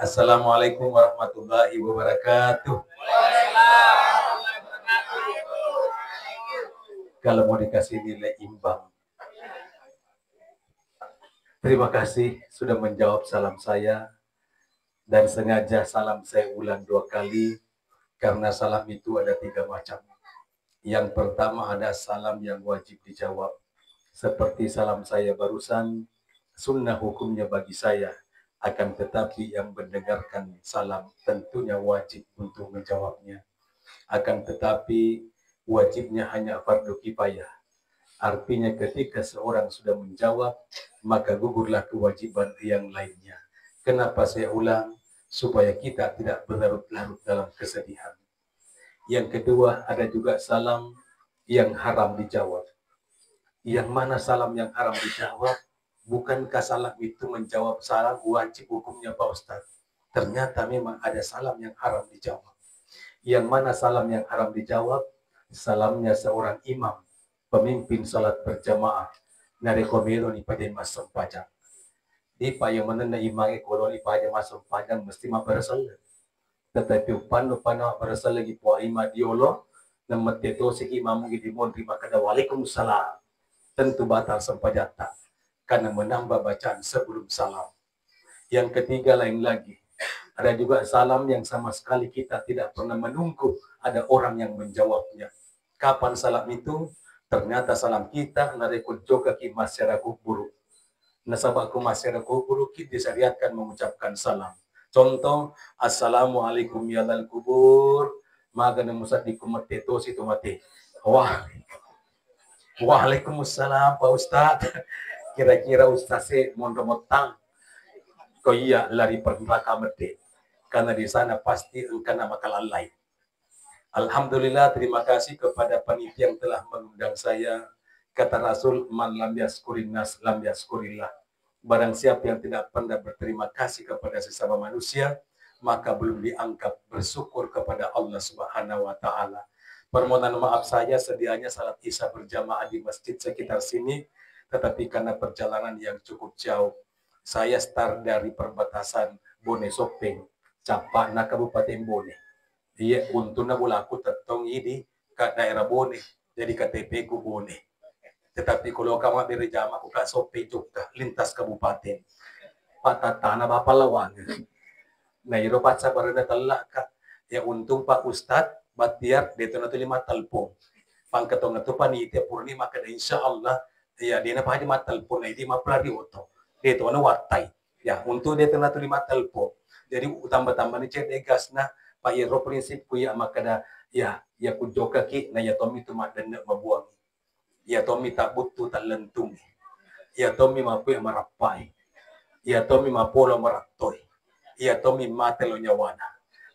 Assalamualaikum warahmatullahi wabarakatuh. Kalau mau dikasih nilai imbang, terima kasih sudah menjawab salam saya, dan sengaja salam saya ulang 2 kali karena salam itu ada 3 macam. Yang pertama ada salam yang wajib dijawab, seperti salam saya barusan, sunnah hukumnya bagi saya. Akan tetapi yang mendengarkan salam tentunya wajib untuk menjawabnya. Akan tetapi wajibnya hanya fardu kifayah. Artinya ketika seorang sudah menjawab, maka gugurlah kewajiban yang lainnya. Kenapa saya ulang? Supaya kita tidak berlarut-larut dalam kesedihan. Yang kedua, ada juga salam yang haram dijawab. Yang mana salam yang haram dijawab? Bukankah salam itu menjawab salam wajib hukumnya Pak Ustadz? Ternyata memang ada salam yang haram dijawab. Yang mana salam yang haram dijawab? Salamnya seorang imam, pemimpin salat berjamaah. Nari komero ni pada masuk pajang. Di pa yang mana imam kalau ni pada masuk pajang mesti mabarasal. Tetapi upano barasal lagi po imam diolo na mateto si imam gidi mon terima kada waalaikumsalam. Tentu batal sempajata karena menambah bacaan sebelum salam. Yang ketiga lain lagi, ada juga salam yang sama sekali kita tidak pernah menunggu ada orang yang menjawabnya. Kapan salam itu? Ternyata salam kita narekod juga ki masyarakat buruk. Nasabak ku masyarakat buruk kita disyariatkan mengucapkan salam. Contoh, assalamualaikum ya lal kubur. Maga na musad di kumateto si tumate. Wah, waalaikumsalam Pak Ustadz. Kira-kira Ustadz sih mondomotang. Kau iya lari perneraka mete. Karena di sana pasti engkau nama kalalai. Alhamdulillah, terima kasih kepada panitia yang telah mengundang saya. Kata Rasul, man lam yaskurin nas lam yaskurillah. Barang siapa yang tidak pernah berterima kasih kepada sesama manusia, maka belum dianggap bersyukur kepada Allah Subhanahu wa taala. Permohonan maaf saya sedianya salat Isya berjamaah di masjid sekitar sini, tetapi karena perjalanan yang cukup jauh, saya start dari perbatasan Bone Sopeng, Capakna Kabupaten Bone. Iya, untungnya bulaku tetong ini ke daerah Bone, jadi KTP ku Bone. Tetapi kalau kamu dari jam aku ke Sope juga, lintas kabupaten. Patatana Bapak Lawang. Nah, iro paca barada telak kak. Ya untung Pak Ustadz, batiar, dia tu 5 telepon. Pangkatong itu panitia purnima kada insya Allah, ya dia apa aja mah telepon, ini mah pelari oto. Dia tu wartai. Ya, untuk dia tu 5 telepon. Jadi tambah-tambah ni cek gas na Pak Iro prinsip ku ya makada ya ku joka ki na ya tomi tu mak denda mabuang. Ya tomi tak butuh tak lentung. Ya tomi mapu yang marapai. Ya tomi mapolo maratoi. Ya tomi mate lo nyawana.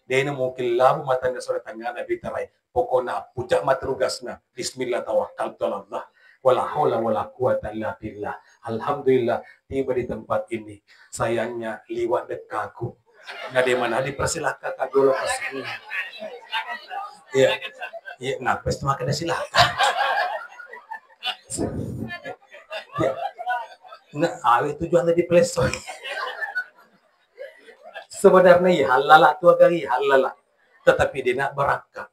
Dia mungkin labu matanya sore tangana bitarai. Pokoknya pucak matrugasna. Bismillah tawakal Allah. Wala haula wala quwata illa billah. Alhamdulillah tiba di tempat ini. Sayangnya liwat dekaku. Nggak di mana dipersilahkan kak dulu ke sini. Iya. Iya, ngapes tuh makan silakan. Ya. Nah, awe tujuan di Play Store. Sebenarnya ya halala tuh agak ya halala. Tetapi dia nak berakah.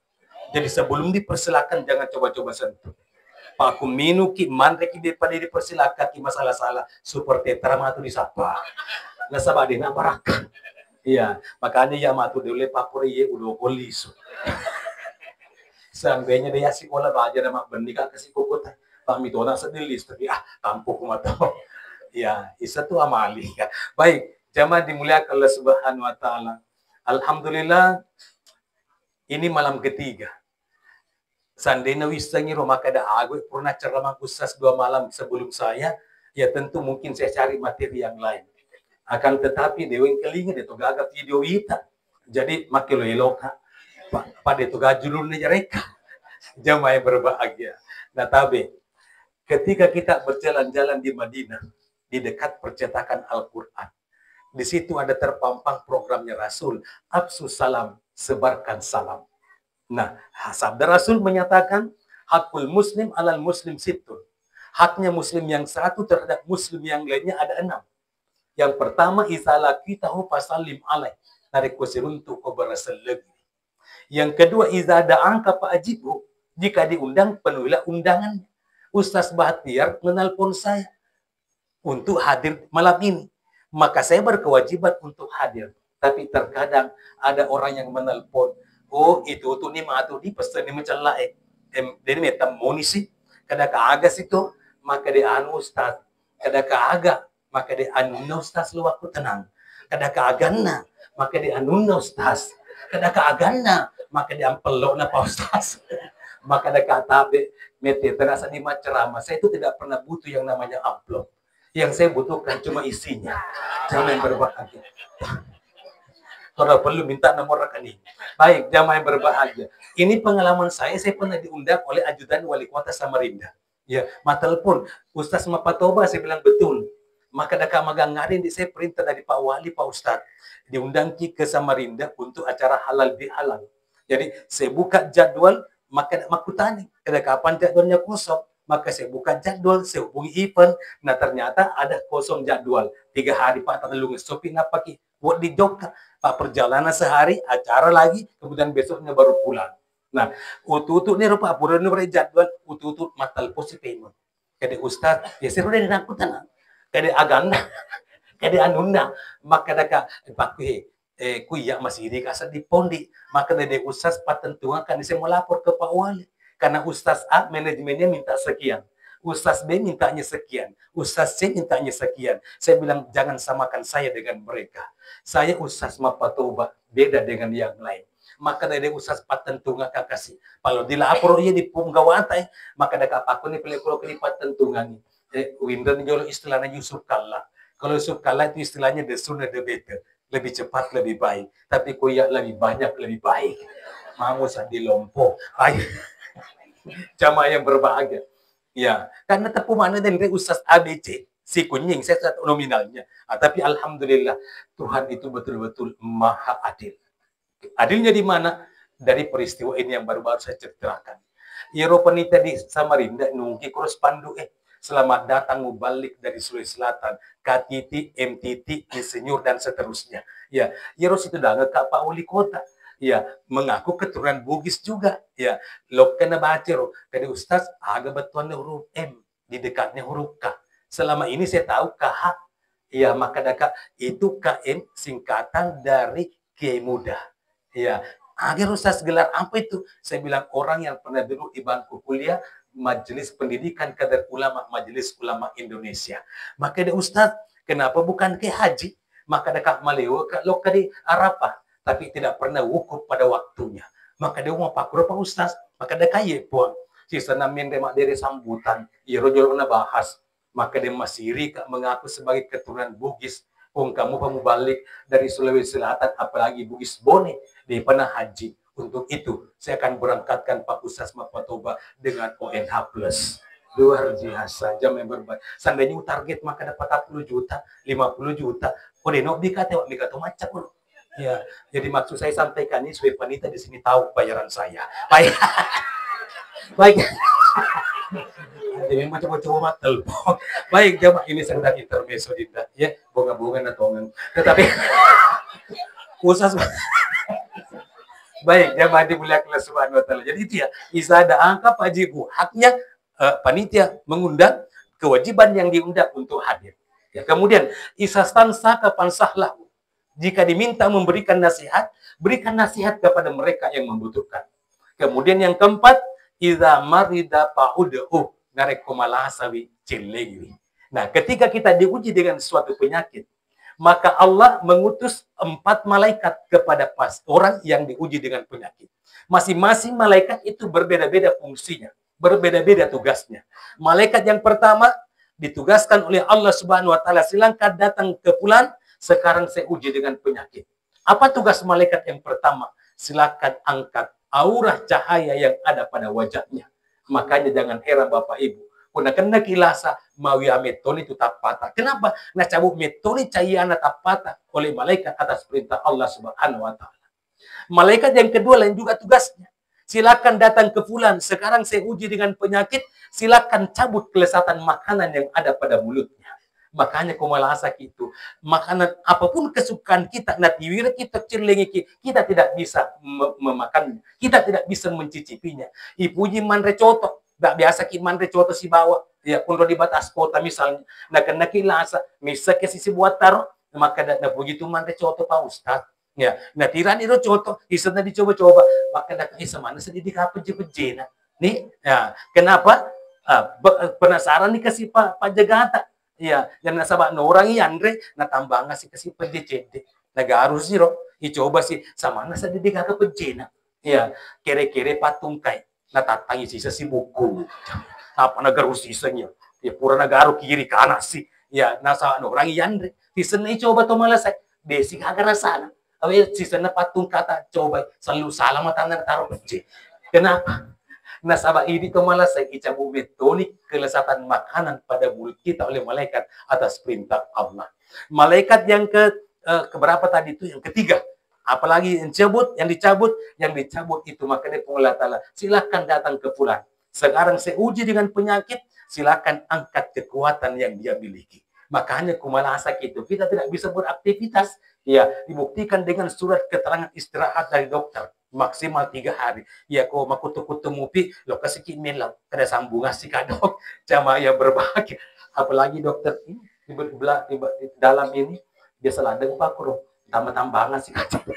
Jadi sebelum dipersilakan jangan coba-coba sentuh. Paku minu ki mandre ki pada dipersilakan ki masalah-salah seperti teramatu disapa. Nggak sabar dia nak berakah. Iya, makanya ya matu dulu papuri ya udah polisu. Seandainya dia si olah baja nama benika kasih kokot. Pak mitona sedilis tapi tampuk mata. Ya, isa tu amali. Baik, jamaah dimuliakan Allah Subhanahu wa taala. Alhamdulillah ini malam ketiga. Seandainya wisangi rumah kada aku pernah ceramah khusus 2 malam sebelum saya, ya tentu mungkin saya cari materi yang lain. Akan tetapi dewen kelingan itu gagal video kita. Jadi makin lo eloka. Pada itu gajulun reka. Jamaah yang berbahagia. Nah tabe, ketika kita berjalan-jalan di Madinah, di dekat percetakan Al-Quran, di situ ada terpampang programnya Rasul, Absus Salam, sebarkan salam. Nah, sabda Rasul menyatakan, hakul muslim alal muslim situn. Haknya muslim yang satu terhadap muslim yang lainnya ada 6. Yang pertama, isalah kita fasallim alaih. Narik kusiruntu ko barasalagi. Yang kedua, iza da'angka fa'ajibu. Jika diundang, penuhilah undangan. Ustaz Bahtiar menelpon saya untuk hadir malam ini. Maka saya berkewajiban untuk hadir. Tapi terkadang ada orang yang menelpon. Oh, itu tuh nih matu di pesan ini mencela Jadi metam monisi. Kada kaagas itu, maka dia anu ustaz. Kada kaaga, maka dia anu ustaz lu aku tenang. Kada kaagana, maka dia anu ustaz. Kada kaagana, maka dia ampelok na pa ustaz. Maka ada kata mete terasa di ceramah. Saya itu tidak pernah butuh yang namanya amplop. Yang saya butuhkan cuma isinya. Jangan berbahagia. Kalau perlu minta nomor rekening. Baik, jamaah yang berbahagia. Ini pengalaman saya pernah diundang oleh ajudan wali kota Samarinda. Ya, telepon, Ustaz Mapatoba, saya bilang betul. Maka ada magang ngarin saya perintah dari Pak Wali, Pak Ustaz. Diundang ke Samarinda untuk acara halal bihalal. Jadi saya buka jadwal, maka aku tanya, ada kapan jadwalnya kosong? Maka saya buka jadwal, saya hubungi event. Nah ternyata ada kosong jadwal. 3 hari Pak Tatalung shopping apa ki? Buat di Jogja. Pak perjalanan sehari, acara lagi, kemudian besoknya baru pulang. Nah, utu-utu nih Pak, pura nih jadwal, utu-utu matal posi payment. Kade Ustaz, ya saya udah dinakutan. Kade aganda, kade anunda, maka daka Pak kuya masih di kasar di pondi, maka dari Ustaz patentuan kan saya mau lapor ke Pak Wali. Karena Ustaz A manajemennya minta sekian. Ustaz B mintanya sekian. Ustaz C mintanya sekian. Saya bilang jangan samakan saya dengan mereka. Saya Ustaz Mapatoba beda dengan yang lain. Maka dari Ustaz patentungan kasih. Kalau dilapor ia di punggawatai, maka ada aku nih pelekolo ke patentungan. Windan jolo istilahnya Yusuf Kalla. Kalau Yusuf Kalla itu istilahnya the sooner the better. Lebih cepat lebih baik. Tapi kuya lebih banyak lebih baik. Mau di Lompok. Baik. Jamaah yang berbahagia. Ya, karena tepu mana dari Ustaz ABC, si kunying, saya nominalnya. Tapi alhamdulillah, Tuhan itu betul-betul maha adil. Adilnya di mana? Dari peristiwa ini yang baru-baru saya ceritakan. Eropa ini tadi Samarinda, nungki kurus pandu, selamat datang mubalik dari Sulawesi Selatan, KTT, MTT, insinyur, dan seterusnya. Ya, Eros itu dah ngekak Pak Wali Kota. Ya, mengaku keturunan Bugis juga. Ya, lo kena baca roh. Dari Ustaz, agak betuannya huruf M, di dekatnya huruf K. Selama ini saya tahu KH. Ya, maka daka itu KM singkatan dari Kiai Muda. Ya, agar Ustaz gelar apa itu? Saya bilang orang yang pernah duduk di bangku kuliah Majelis Pendidikan Kadar Ulama Majelis Ulama Indonesia. Maka ada Ustaz, kenapa bukan ke haji? Maka dekat Malewo lo kadi Arafah, tapi tidak pernah wukuf pada waktunya. Maka dia mau pakur Pak Ustaz, maka dia kaya puang. Si senamin demak dari sambutan, ia rojol na bahas. Maka dia masih rika mengaku sebagai keturunan Bugis. Kamu balik dari Sulawesi Selatan, apalagi Bugis Bone, dia pernah haji. Untuk itu, saya akan berangkatkan Pak Ustaz Mapatoba dengan ONH+. Luar biasa, jam yang berbaik. Seandainya target maka dapat 40 juta, 50 juta. Kode no dikata macam pun. Ya, jadi maksud saya sampaikan ini supaya wanita di sini tahu bayaran saya. Baik. Baik. Jadi macam coba telepon. Baik, jamaah ini sedang intermezzo dinda, ya, bunga-bunga atau tetapi khusus baik, jamaah dimuliakan Allah Subhanahu wa taala. Jadi itu ya, isa ada angka wajibu, haknya panitia mengundang, kewajiban yang diundang untuk hadir. Ya, kemudian isastan saka pansahlah. Jika diminta memberikan nasihat, berikan nasihat kepada mereka yang membutuhkan. Kemudian yang keempat, iza marida fa'udhu narek kumalasawi cilewi. Nah, ketika kita diuji dengan suatu penyakit, maka Allah mengutus 4 malaikat kepada orang yang diuji dengan penyakit. Masing-masing malaikat itu berbeda-beda fungsinya, berbeda-beda tugasnya. Malaikat yang pertama ditugaskan oleh Allah Subhanahu wa taala, silakan datang ke fulan, sekarang saya uji dengan penyakit. Apa tugas malaikat yang pertama? Silakan angkat aurah cahaya yang ada pada wajahnya. Makanya jangan heran Bapak Ibu. Kena kilasa mawi metoni itu tak patah. Kenapa? Nah cabut metoni cahaya tak patah oleh malaikat atas perintah Allah Subhanahu wa taala. Malaikat yang kedua lain juga tugasnya. Silakan datang ke fulan, sekarang saya uji dengan penyakit, silakan cabut kelesatan makanan yang ada pada mulutnya. Makanya kumalasa itu makanan apapun kesukaan kita, natiwira kita celengi kita tidak bisa memakannya, kita tidak bisa mencicipinya. Ipuji manre coto, tak biasa ki manre coto si bawa, ya kundo di batas kota misalnya, nak kilasa, misa ke sisi buat taruh, maka na begitu manre coto Pak Ustaz. Ya, nah tiran itu coto, isana dicoba-coba, maka nak isa mana sedikit apa je-je nih, ya, kenapa? Penasaran nih kasih Pak Jagata. Iya, yang nasabak no orang Andre natambah ngasih kasih PJCD. Naga harus sih roh, icoba sih sama nasa di kagak pejena. Iya, kere-kere patungkai. Natatangi sisa si buku. Apa naga harus sisanya? Ya pura naga harus kiri kanan sih. Ya, nasa no orang Andre. Sisa nih coba to malas saya. Desi kagak rasana. Awe sisa na patung kata coba selalu salah mata taruh pejena. Kenapa? Nasabah ini itu malah saya icabu metonik kelezatan makanan pada mulut kita oleh malaikat atas perintah Allah. Malaikat yang keberapa tadi itu? Yang ketiga. Apalagi yang dicabut itu makanya Allah Ta'ala silakan datang ke fulan. Sekarang saya uji dengan penyakit, silakan angkat kekuatan yang dia miliki. Makanya kumalasa itu kita tidak bisa beraktivitas. Ya, dibuktikan dengan surat keterangan istirahat dari dokter maksimal 3 hari. Ya, kok makutu-kutu mupi, lo kasih kimil kada sambung si kadok, cama ya berbahagia. Apalagi dokter ini di dalam ini dia seladeng pak kuro, tambah-tambangan si kadok.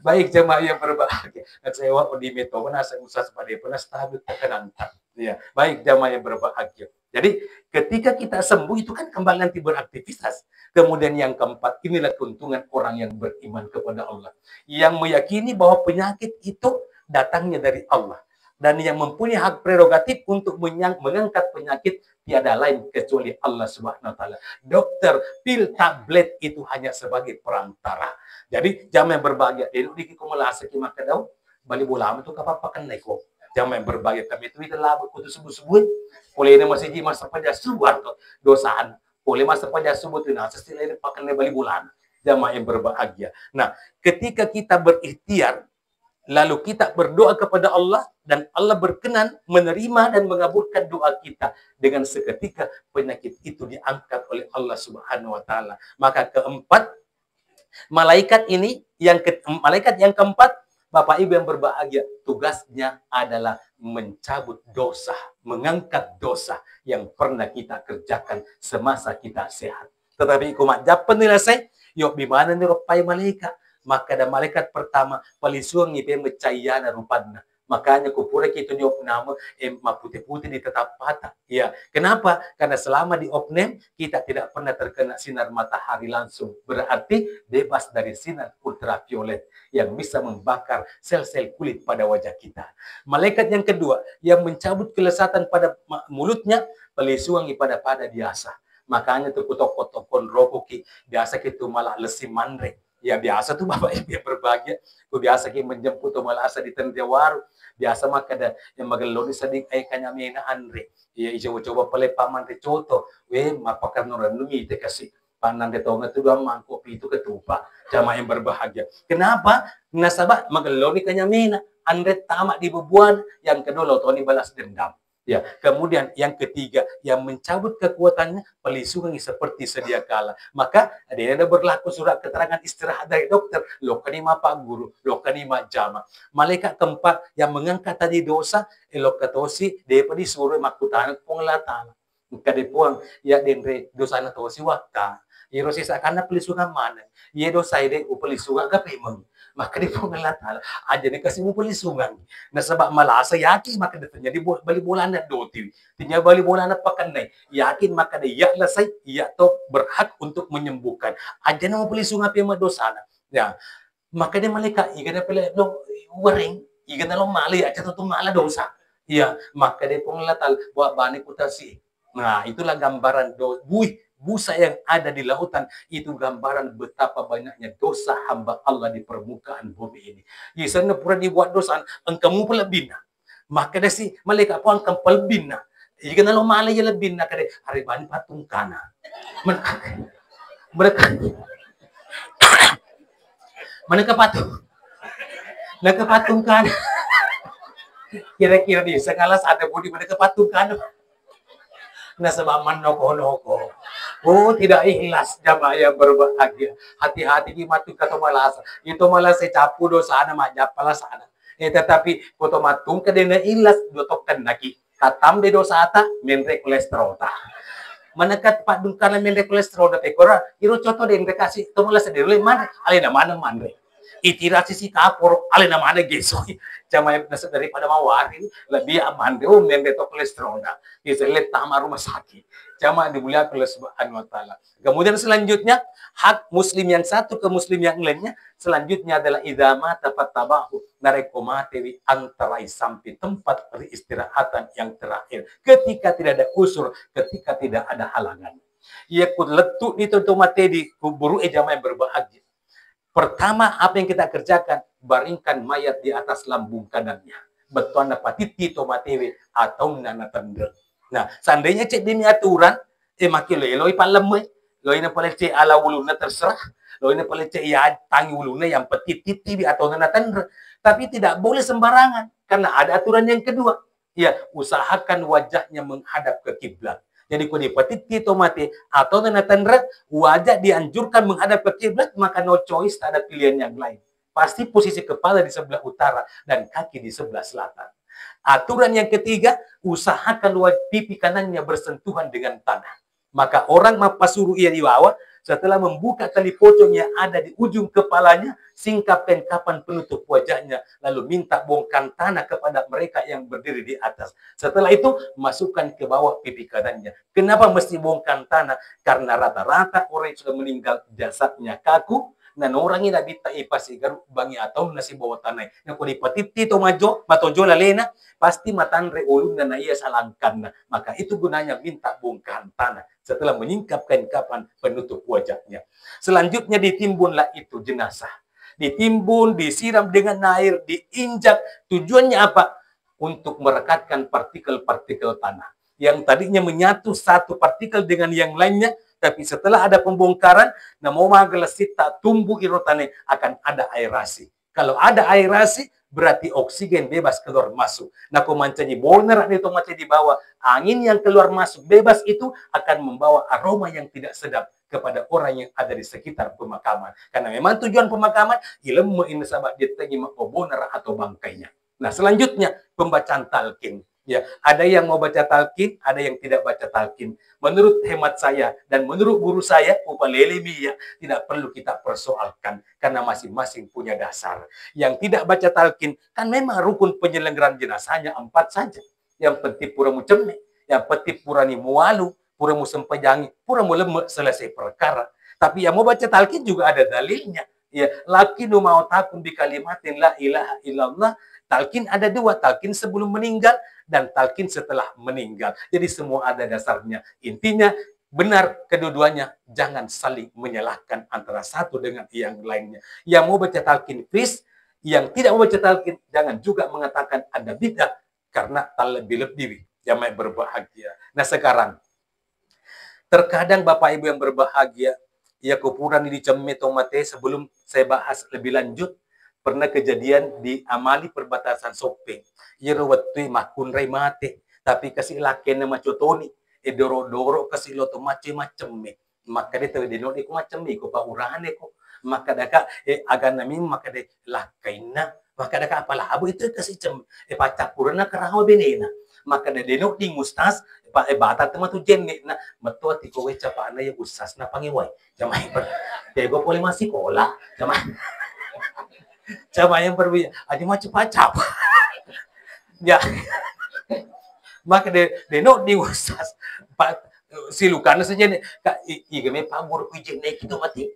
Baik jemaah yang berbahagia. Dan saya waktu di meto saya usah sebagai pernah stabil tekanantan. Ya, baik jemaah yang berbahagia. Jadi ketika kita sembuh itu kan kembali nanti beraktivitas. Kemudian yang keempat, inilah keuntungan orang yang beriman kepada Allah. Yang meyakini bahwa penyakit itu datangnya dari Allah. Dan yang mempunyai hak prerogatif untuk mengangkat penyakit tiada lain kecuali Allah Subhanahu wa Ta'ala. Dokter, pil, tablet itu hanya sebagai perantara. Jadi jam yang berbahagia, di kumulasi maka daw, bali bola itu kapapakan naik kok. Jam yang berbahagia kami itu labu kutu sebut-sebut. Oleh ini masih di masa pada suar dosaan. Oleh masa pada sebut itu nah sesile pakan bali bola. Jamaah yang berbahagia. Nah, ketika kita berikhtiar lalu kita berdoa kepada Allah dan Allah berkenan menerima dan mengabulkan doa kita dengan seketika penyakit itu diangkat oleh Allah Subhanahu wa Ta'ala. Maka keempat, malaikat yang keempat, Bapak Ibu yang berbahagia, tugasnya adalah mencabut dosa, mengangkat dosa yang pernah kita kerjakan semasa kita sehat. Tetapi kumat japan nila saya, yuk bimana ni rupai malaikat. Maka ada malaikat pertama palisuang ibe mencayana rupadna. Makanya kupura kita di opname putih-putih di tetap patah. Ya, kenapa? Karena selama di opname kita tidak pernah terkena sinar matahari langsung. Berarti bebas dari sinar ultraviolet yang bisa membakar sel-sel kulit pada wajah kita. Malaikat yang kedua yang mencabut kelezatan pada mulutnya palisuang pada biasa. Makanya tuh kotok-kotokon rokoki biasa gitu malah lesi manre. Ya biasa tuh Bapak Ibu yang berbahagia. Gue biasa ki menjemput tuh malah asa di tendewaru. Biasa mah kada yang mageloni sadik ay kanya mina andre. Ya coba-coba pale paman de coto. We mapakar noran numi te kasih panan de tonga tuh dua mangkok itu ketupa. Jamaah yang berbahagia. Kenapa? Nasabah mageloni kanya mina. Andre tamak di bebuan. Yang kedua lotoni balas dendam. Ya, kemudian yang ketiga yang mencabut kekuatannya pelisungan seperti sedia kala. Maka ada berlaku surat keterangan istirahat dari dokter. Lo kanima Pak Guru, lo kanima jama. Malaikat keempat yang mengangkat tadi dosa, elok katosi depa disuruh makutan pengelatan. Kade puang ya denre dosa na tosi wakta. Iro sisa kana pelisungan mana? Ye dosa ide upelisungan ka pemeng. Maka di pengelatan aja nih kasih mu pelisungan. Na sabak malasa yakin maka datanya di bali bola na doti. Tinya bali bola na pakanay. Yakin maka dia lasay iya to berhak untuk menyembuhkan. Aja na mo pelisungan pe madosana. Ya. Maka dia malaikat iga na pala lo waring, iga na lo mali aja to mala dosa. Ya, maka dia pengelatan buat bani kutasi. Nah, itulah gambaran busa yang ada di lautan, itu gambaran betapa banyaknya dosa hamba Allah di permukaan bumi ini. Yesana pura dibuat dosa, engkamu pula bina. Maka dia si malaikat pun engkau pula bina. Jika nalo malai ya lebih nak ada hari bani patung kana. Mereka patung kana. Kira-kira di segala ada budi mereka patung kana. Nasa baman noko-noko. Oh, tidak ikhlas jamaah yang berbahagia. Hati-hati di matu kata malas. Itu malas saya capu dosa ana majap pala sana. Tetapi foto matung ke dena ikhlas dotokan lagi. Katam de dosa ata menre kolesterol ta. Menekat pak dungkana menre kolesterol da pekora. Iro contoh de kasih to malas de le man alena mana manre. Itirasi si kapor alena mana gesoi. Jamaah nasa daripada mawarin lebih aman de menre to kolesterol da. Isa le tama rumah sakit. Jamaah dimuliakan oleh Subhanahu wa taala. Kemudian selanjutnya hak muslim yang satu ke muslim yang lainnya selanjutnya adalah idama tafattabahu narekomatewi antara sampai tempat peristirahatan yang terakhir ketika tidak ada usur, ketika tidak ada halangan. Ia kut letuk itu mate di kuburu jamaah yang berbahagia. Pertama apa yang kita kerjakan, baringkan mayat di atas lambung kanannya. Betul dapat titi tomatewi atau nana tender. Nah, seandainya cek demi aturan, makin leloi palemai, loi na pala cek ala uluna terserah, loi na pala cek ya tangi uluna yang petit titi atau nana tender. Tapi tidak boleh sembarangan, karena ada aturan yang kedua. Ya, usahakan wajahnya menghadap ke kiblat. Jadi kalau di petiti tomate atau nana tender, wajah dianjurkan menghadap ke kiblat, maka no choice, tak ada pilihan yang lain. Pasti posisi kepala di sebelah utara dan kaki di sebelah selatan. Aturan yang ketiga, usahakan pipi kanannya bersentuhan dengan tanah. Maka orang mapasuruh ia di bawah, setelah membuka tali pocong yang ada di ujung kepalanya, singkapkan kapan penutup wajahnya, lalu minta bongkar tanah kepada mereka yang berdiri di atas. Setelah itu, masukkan ke bawah pipi kanannya. Kenapa mesti bongkar tanah? Karena rata-rata orang yang sudah meninggal jasadnya kaku, nan orang ina bita ipasigaru bangi atau nasi bawa tanah. Na kung ipatiti to majo, matojo lalena, pasti matanre ulun na iya salangkan. Maka itu gunanya minta bongkahan tanah setelah menyingkapkan kapan penutup wajahnya. Selanjutnya ditimbunlah itu jenazah. Ditimbun, disiram dengan air, diinjak. Tujuannya apa? Untuk merekatkan partikel-partikel tanah. Yang tadinya menyatu satu partikel dengan yang lainnya, tapi setelah ada pembongkaran, namo magalasita tumbuh irotane akan ada aerasi. Kalau ada aerasi, berarti oksigen bebas keluar masuk. Nah, kumancani boner itu macam di bawah, angin yang keluar masuk bebas itu akan membawa aroma yang tidak sedap kepada orang yang ada di sekitar pemakaman. Karena memang tujuan pemakaman, ilmu ini sahabat ditagi boner atau bangkainya. Nah, selanjutnya pembacaan talqin. Ya, ada yang mau baca talqin, ada yang tidak baca talqin. Menurut hemat saya dan menurut guru saya, Upalele Mia, tidak perlu kita persoalkan karena masing-masing punya dasar. Yang tidak baca talqin kan memang rukun penyelenggaraan jenazahnya 4 saja. Yang penting puramu cemme, yang penting purani mualu, puramu sempejangi, puramu lemek selesai perkara. Tapi yang mau baca talqin juga ada dalilnya. Ya, laki nu mau takun bi kalimatin la ilaha illallah. Talqin ada 2, talqin sebelum meninggal dan talqin setelah meninggal. Jadi semua ada dasarnya. Intinya benar kedua-duanya, jangan saling menyalahkan antara satu dengan yang lainnya. Yang mau baca talqin please, yang tidak mau baca talqin jangan juga mengatakan ada bid'ah karena tak lebih-lebih jamaah berbahagia. Nah, sekarang terkadang Bapak Ibu yang berbahagia, ya kuburan di Cemme Tomate sebelum saya bahas lebih lanjut, pernah kejadian di Amali perbatasan Sope. Yero waktu makun ray mate, tapi kasih laki nama cotoni, doro-doro kasih loto macam-macam me. Maka dia tahu dia nodi ko macam me ko paurahan ko. Maka daka agan namin maka de lakaina. Maka daka apalah abu itu kasih cem pacapurna karaho benena. Maka de denok di mustas bata tema tu jenne na matua ti ko wecha pa na ya usas na pangiway. Jamay per. Tego pole masih kola. Jamay. Coba yang berbeda, aja macam pacap. Ya, maka de no diusas, silukan saja nih, kak, igame pamur kujen naik itu mati.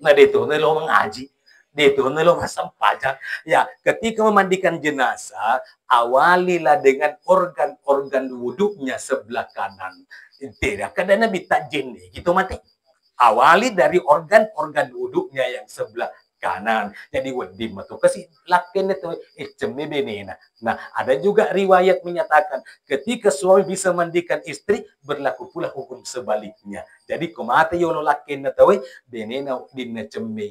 Nah itu nelo mengaji, itu nelo masam pajak. Ya, ketika memandikan jenazah, awalilah dengan organ-organ wuduknya sebelah kanan. Tidak, kadang nabi tajin nih, gitu mati. Awali dari organ-organ wuduknya yang sebelah kanan. Jadi wedi matu kasih lakin itu cemi benena. Nah, ada juga riwayat menyatakan ketika suami bisa mandikan istri berlaku pula hukum sebaliknya. Jadi kumate yono lakin tahu benena dinna cemi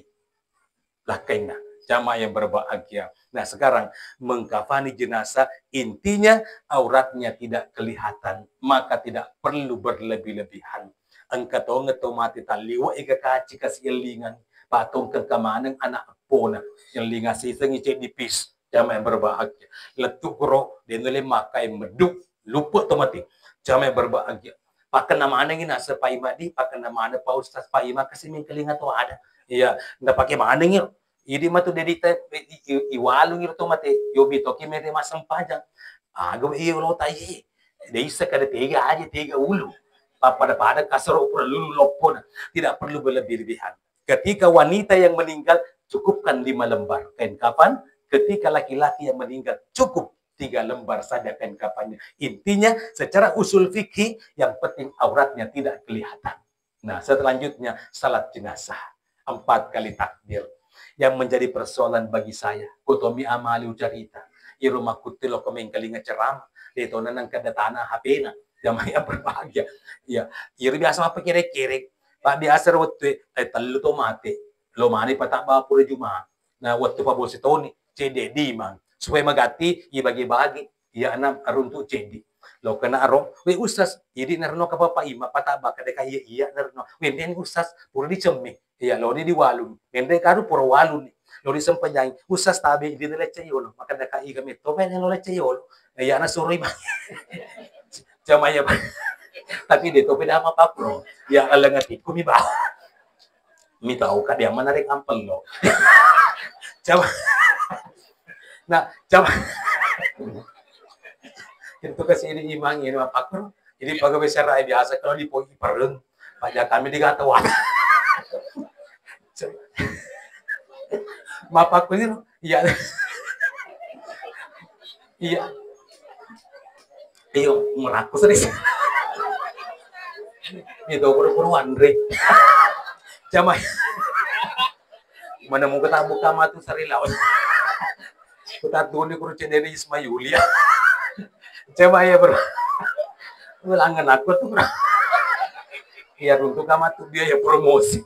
lakinna. Jamaah yang berbahagia. Nah, sekarang mengkafani jenazah intinya auratnya tidak kelihatan, maka tidak perlu berlebih-lebihan. angka to ngato mati taliwa ika kaci kasielingan patong ke kamanang anak pona yang linga siseng ice dipis jamai berbahagia letuk ro denole makai meduk lupa to mati jamai berbahagia pakai nama aneh ini nasa paima di pakai nama aneh pa ustaz paima kasih kelinga to ada iya ndak pakai mana ngir ini mah tuh dedi iwalu ngir to mati yobi to kimere masang pajang agak iya lo tai dei sekada tiga ulu pada kasar perlu lopona tidak perlu berlebih-lebihan ketika wanita yang meninggal cukupkan 5 lembar kain kafan ketika laki-laki yang meninggal cukup 3 lembar saja kain kafannya intinya secara usul fikih yang penting auratnya tidak kelihatan. Nah selanjutnya salat jenazah 4 kali takbir yang menjadi persoalan bagi saya kotomi amali ucarita irumah kutilo komeng kalinga ceramah dito na nang kadatana hapena jamaya berbahagia ya iri biasa apa kere-kere pak biasa waktu telu to mate lo mani pataba pura juma na waktu pa bositoni cede di man supaya magati ibagi-bagi ya anam aruntu cedi lo kena arong we usas jadi narno ka papa ima pataba kada kaya iya narno wenden usas pura di cemme ya lo di walun wenden karu pura walun lo di sempanyang usas tabe di lecce yolo maka da kai kami to men lo lecce yolo ya na suri jamaya tapi di topi dama papro ya alangati kumi ba mi tahu ka dia menarik ampel lo coba nah coba itu kasih ini imang ini papro jadi pagawe serai biasa kalau di pogi pereng pajak kami digatawa mapaku ini iya iya iyo meraku sering itu puru-puruan Andre jamai mana mau ketemu kamu tuh sari lawan kita tuh nih kurucin dari Isma Yulia jamai ya bro ulangan aku tuh ya untuk kamu tuh dia ya promosi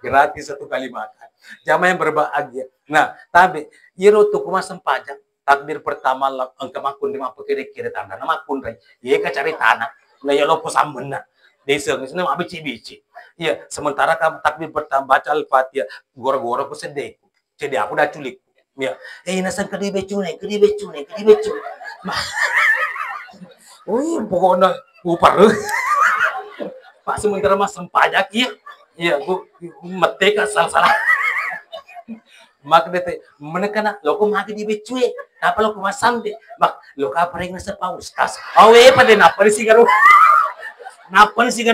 gratis 1 kali makan jamai yang berbahagia nah tapi iro tuh kuma sempajang takbir pertama angka makun di mampu kiri-kiri tanah nama makun rai ye ka cari tanah na ya lopo samena desa ngisna ma bici-bici iya sementara kamu takbir pertama baca al-fatihah goro-goro ku sedek jadi aku udah culik ya nasan kedi becu pokoknya upar pak sementara mas sempajak iya gua mete ka salah mak dete menekana loko magi di becue apa loko masam de mak loka pareng sa paus kas awe pade napari sigaru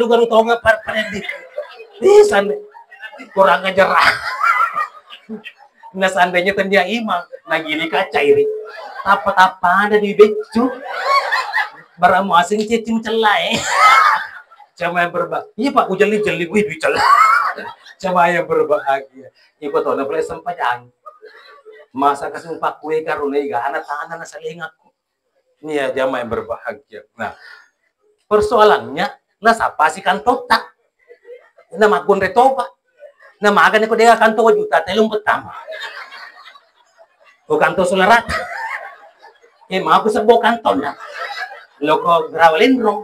garu tonga pareng di sande kurang ajar nah seandainya tendia imam nah gini kaca iri apa ada di becu baramu asing cicim celai cuma yang iya pak jeli wih di celah cuma yang berbahagia ikut ona boleh sempajang masa kasih pak kue karunai ga anak tangan na salingakku ini ya jamaah yang berbahagia nah persoalannya nah siapa sih kantota na magun retoba na magan ko dia kanto juta telung pertama o kanto sularat mau ko sa bo kanton na loko grawalin ro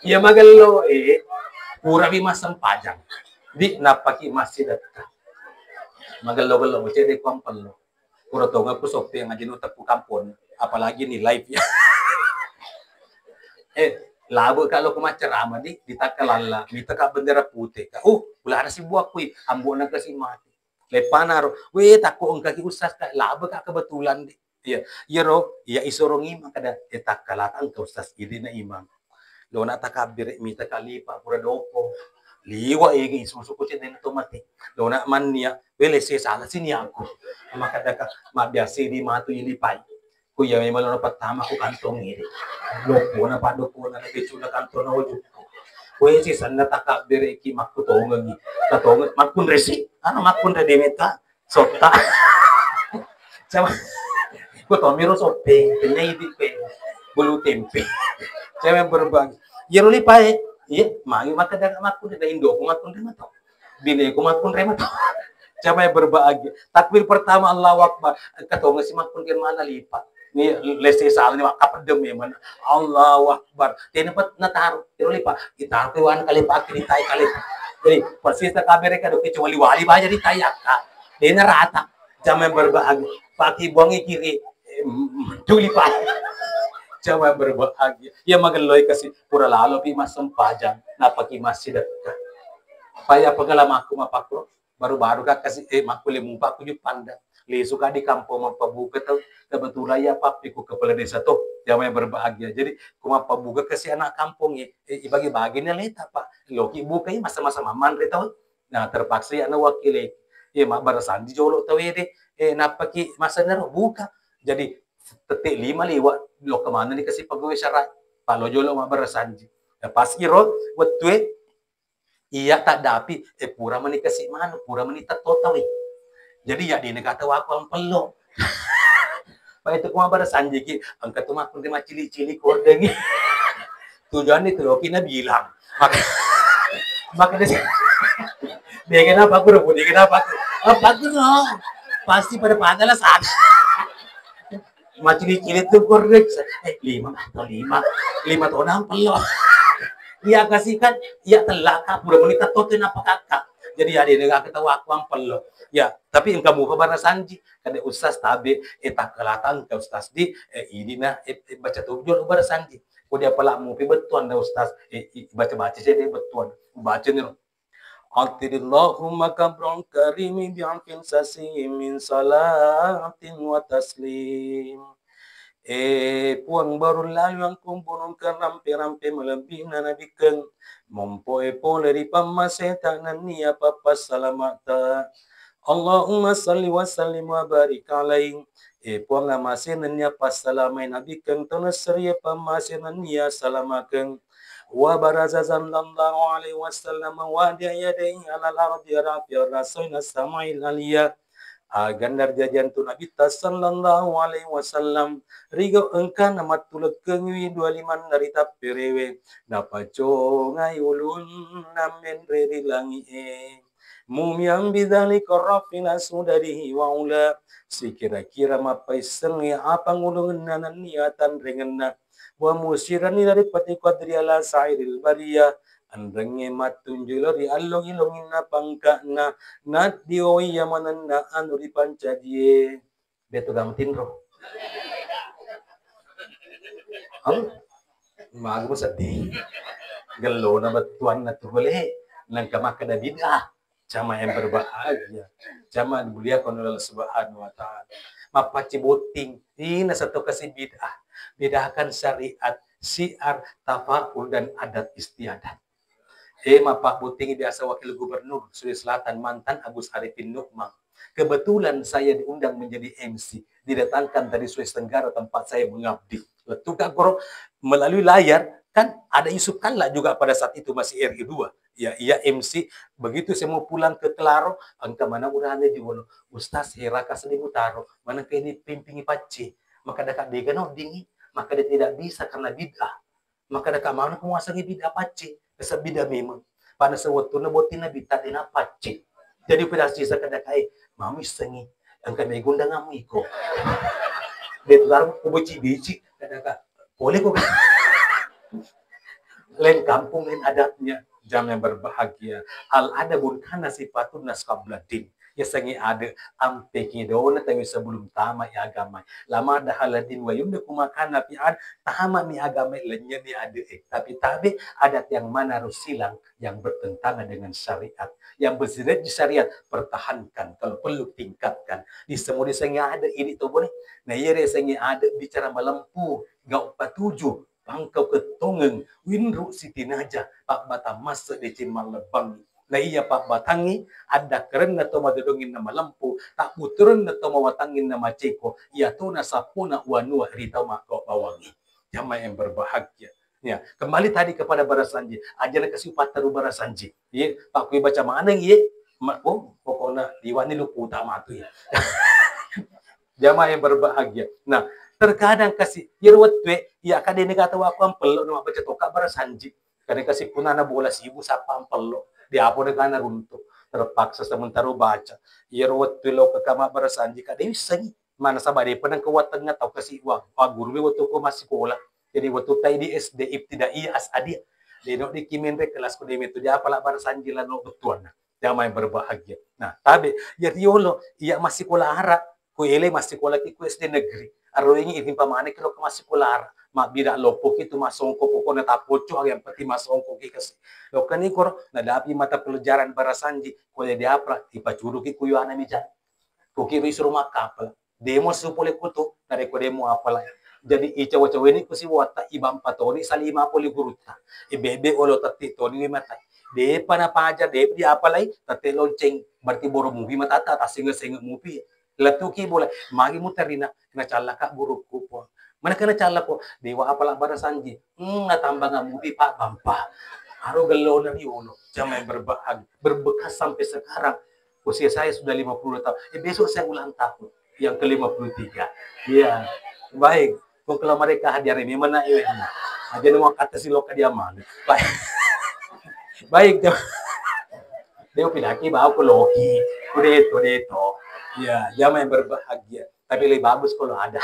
iya magalo pura bi masang pajang di napaki masih dekat magalo mo cede kompel lo pura to nga pusok yang ngajin utak ku kampon apalagi nih live ya labo kalau kuma cerama di takalala mita ka bendera putih bulan si buak kui ambo na kasi mati lepanaro tako ang kaki usas ka labo ka kebetulan di iya ro iya isorongi makada takalatan ka usas ini na imam Dona takabir mita kalipa pura doko liwa igi susuko chin na tomati dona man niya wele se sala sini aku maka daka mabiasi di matu ilipay kuya may malo na patama ko kantong iri loko na padoko na nabichu na kanto na ojo kuya si san na takabir iki makutongan katongan makun resi makun re demeta sota sama ko tomiro sope tenay di pe bulu tempe saya berbagi yero lipai mangi maka daga makun da indo ko makun rema to bine ko makun rema to saya berbagi takbir pertama Allahu Akbar katonga si makun ken mana lipat Ni lesi salah ni kapedem ya man. Allahu Akbar. Tini pat nataruh. Tiro lipa. Itaruh ko wan kali pa kini tay kali. Jadi persis na kamera ka do kecuali wali ba jadi tayak ka. Dia rata. Jangan berbahagia. Paki buangi kiri. Tuli pa. Jangan berbahagia. Ya magaloy kasi pura lalo pi masampajan. Napaki masih dekat. Paya pengalaman aku mapakro. Baru-baru ka kasi makuli mumpa ko yung panda. Leso ka di kampo mapabuka to. Kebetulan ya papi ko kepala desa to. Jangan berbahagia. Jadi kung mapabuka kasi anak kampung ibagi-bagi na leta pa. Loki buka masa-masa maman rito. Nah terpaksa ya na wakili. Barasan di jolo tahu napaki masa naro buka. Jadi tetik 5 liwat lo kemana nih kasih pegawai syarat. Palo jolo barasan. Pas kiro waktu iya tak dapi pura mani kasih mana pura mani tak total jadi ya di negara aku ang pelo pa itu kuma barasan ki angkat tumak pun tema cili-cili kordengi tujuan itu loh kina bilang maka dia kenapa aku rebut dia kenapa aku no pasti pada padalah saat cili-cili itu kordek 5 atau 5 tahun ang pelo iya kasihkan, iya telaka, pura menita tote napa kakak. Jadi ada negara ketawa aku ampel ya, tapi engkau mau kabar sanji, kada ustaz tabe, tak kelatan ke ustaz di, ini nah, baca tujuh kabar sanji. Kau dia pelak mau betuan dah ustaz, baca-baca saya dia betuan, baca ni. Allahumma kabron karimi bi'amfin sasi min salatin wa taslim. Puang baru lalu ang kumpulong rampe-rampe melebih nanabikeng mompoe dari pamasetanan niya papasalamata Allahumma salli wa sallim wa barik alaih puang amasenan niya pasalamay nabikeng tanasriya pamasenan niya salamakeng wa baraza sallallahu alaihi wasallam wa diyadai ala al-ardi rafi rasulna sama'il aliyah gandar jajan tu Nabi sallallahu alaihi wasallam rigo engka nama tulak kengwi 25 dari tapirewe napaco ngai ulun namen reri langi mumiang bidali korafina sudarihi wa ula sikira-kira mapai sengi apa ngulungan nanan niatan rengenna wa musirani dari pati quadriala sairil bariyah andrenge matunjulori allong-ilongin na pangkana nat dioi yamanan na anuri pancadie beto gang tinro mago sedih gelo na batuan na tubale nang kamakada bid'ah sama yang berbahagia sama dimuliakan oleh Allah Subhanahu wa taala mapaci boting ini satu kasih bid'ah bedakan syariat syiar tafaul dan adat istiadat Pak Puting biasa wakil gubernur Sulawesi Selatan mantan Agus Arifin Nukmang. Kebetulan saya diundang menjadi MC, didatangkan dari Sulawesi Tenggara tempat saya mengabdi. Letu Kak melalui layar kan ada Yusuf Kalla juga pada saat itu masih RI 2. Ya, iya MC. Begitu saya mau pulang ke Kelaro, angka mana urane di Wono. Ustaz Heraka sedih utaro, mana kayak ini pimpingi paci. Maka dekat dia kan dingi, maka dia tidak bisa karena bid'ah. Maka dekat mana penguasanya bid'ah paci. Sa bida memang pada sewaktu na boti na bita din paci jadi pada sisa kada kai mami sengi ang kami gundang amu iko beto daru ko bici kada ka boleh ko lain kampung lain adatnya jam yang berbahagia al adabun kana sifatun naskabladin ya sangi ada ampe kidona tangi sebelum tama ya agama lama ada haladin wa yunda kumakana pi'ad tama mi agama lenya ni ada tapi adat yang mana harus silang yang bertentangan dengan syariat yang bersirat di syariat pertahankan kalau perlu tingkatkan di semua sangi ada ini to boleh nah iya sangi ada bicara malampu gak patuju pangkau ketongeng winru sitinaja pak bata masa di cimal lebang na iya Pak Batangi, ada keren na to madudungin na malampu, tak puturun na to mawatangin na maceko, iya to na sapuna wanua rita mako bawangi. Jamaah yang berbahagia. Ya, kembali tadi kepada Barasanji, ajar kasih pataru Barasanji. Iya, Pak Kui baca mana iya? Pokoknya diwani lupu utama tu ya. Jamaah yang berbahagia. Nah, terkadang kasih yerwetwe, ya kadene kata aku ampel no baca toka Barasanji. Kadang kasih punana bola sibu sapa ampel di apa negara runtuh terpaksa sementara baca yerwat pilo ke kama barasanji kadang sengi mana sabari penang kuat tengah tau kasih uang guru waktu ko masih sekolah jadi waktu tay di SD ibtidaiyah asadia di no di kimin kelas ko di itu dia pala bar sanjilan no betuan damai berbahagia nah tabe ya riolo iya masih sekolah ara ko ele masih sekolah ki ko SD negeri aro ini izin pamane kilo ke masih sekolah ara mak bida lopo itu masong ko pokoknya tapoco yang peti masong ko ki kasi lo kani kor nadapi mata pelajaran barasanji ko dia apra ipacuru ki kuyo ana mija ko ki risuro makapal demo supole kuto nare ko demo apala jadi icawa-cawa ini kusi wata ibam patoni salima poli guruta ibebe olo tati toni mata de pana paja de di apalai tati lonceng berarti boro mubi matata tasinga-singa mubi latuki boleh magi mutarina kena calaka buruku po mana kena calako dewa apala bara sanji natambah nga mubi pak bampa aro gelo na yolo jamai berbekas sampai sekarang usia saya sudah 50 tahun besok saya ulang tahun yang ke-53 iya baik kung kalau mereka hadir ini mana ini aja mau kata si loka dia mana baik baik dia pinaki bawa ke loki udah itu ya jamaah yang berbahagia tapi lebih bagus kalau ada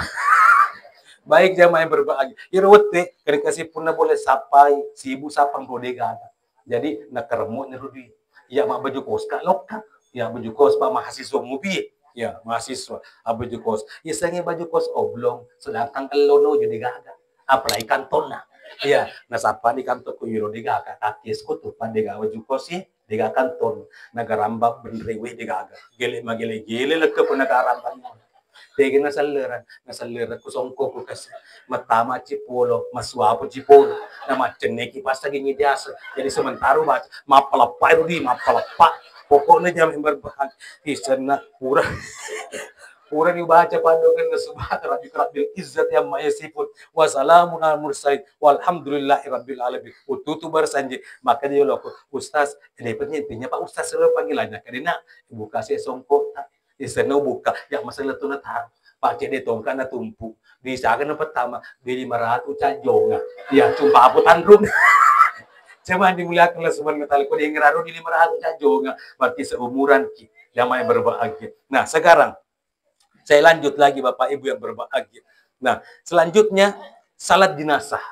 baik jamaah yang berbahagia irote ketika si puna boleh sapai si ibu sapang bodega jadi nak keremuk nyerudi ya mak baju kos kak loka ya baju kos pak mahasiswa mubi ya mahasiswa baju kos ya saya baju kos oblong sedangkan kelono jadi gaga apalagi kantona ya nasapa di kantor ku yuro diga kakis ko tuh pandega baju kos sih diga kanton nagaramba benrewe diga gele magele gele lekke pun nagaramba Tegi nasalera ko songko ko kasi matama cipolo maswapo cipolo na macheneki pasta gini diasa jadi sementara baca mapalapa itu di mapalapa pokoknya jam berbahag isana pura dibaca pandangan na subhana rabbika rabbil izzati amma yasifun wa salamun al mursalin walhamdulillahi rabbil alamin ututu bersanji maka dia loko ustaz dapatnya intinya Pak Ustaz selalu panggilannya karena ibu kasih songko iseno buka yang masalah tu natar pakai de tongka na tumpu di sana na pertama di 500 cajonga ya cuma apa tandrum cuma dimuliakan semua metal ko di ngeraro di 500 cajonga berarti seumuran ki damai berbahagia nah sekarang saya lanjut lagi Bapak Ibu yang berbahagia nah selanjutnya salat jenazah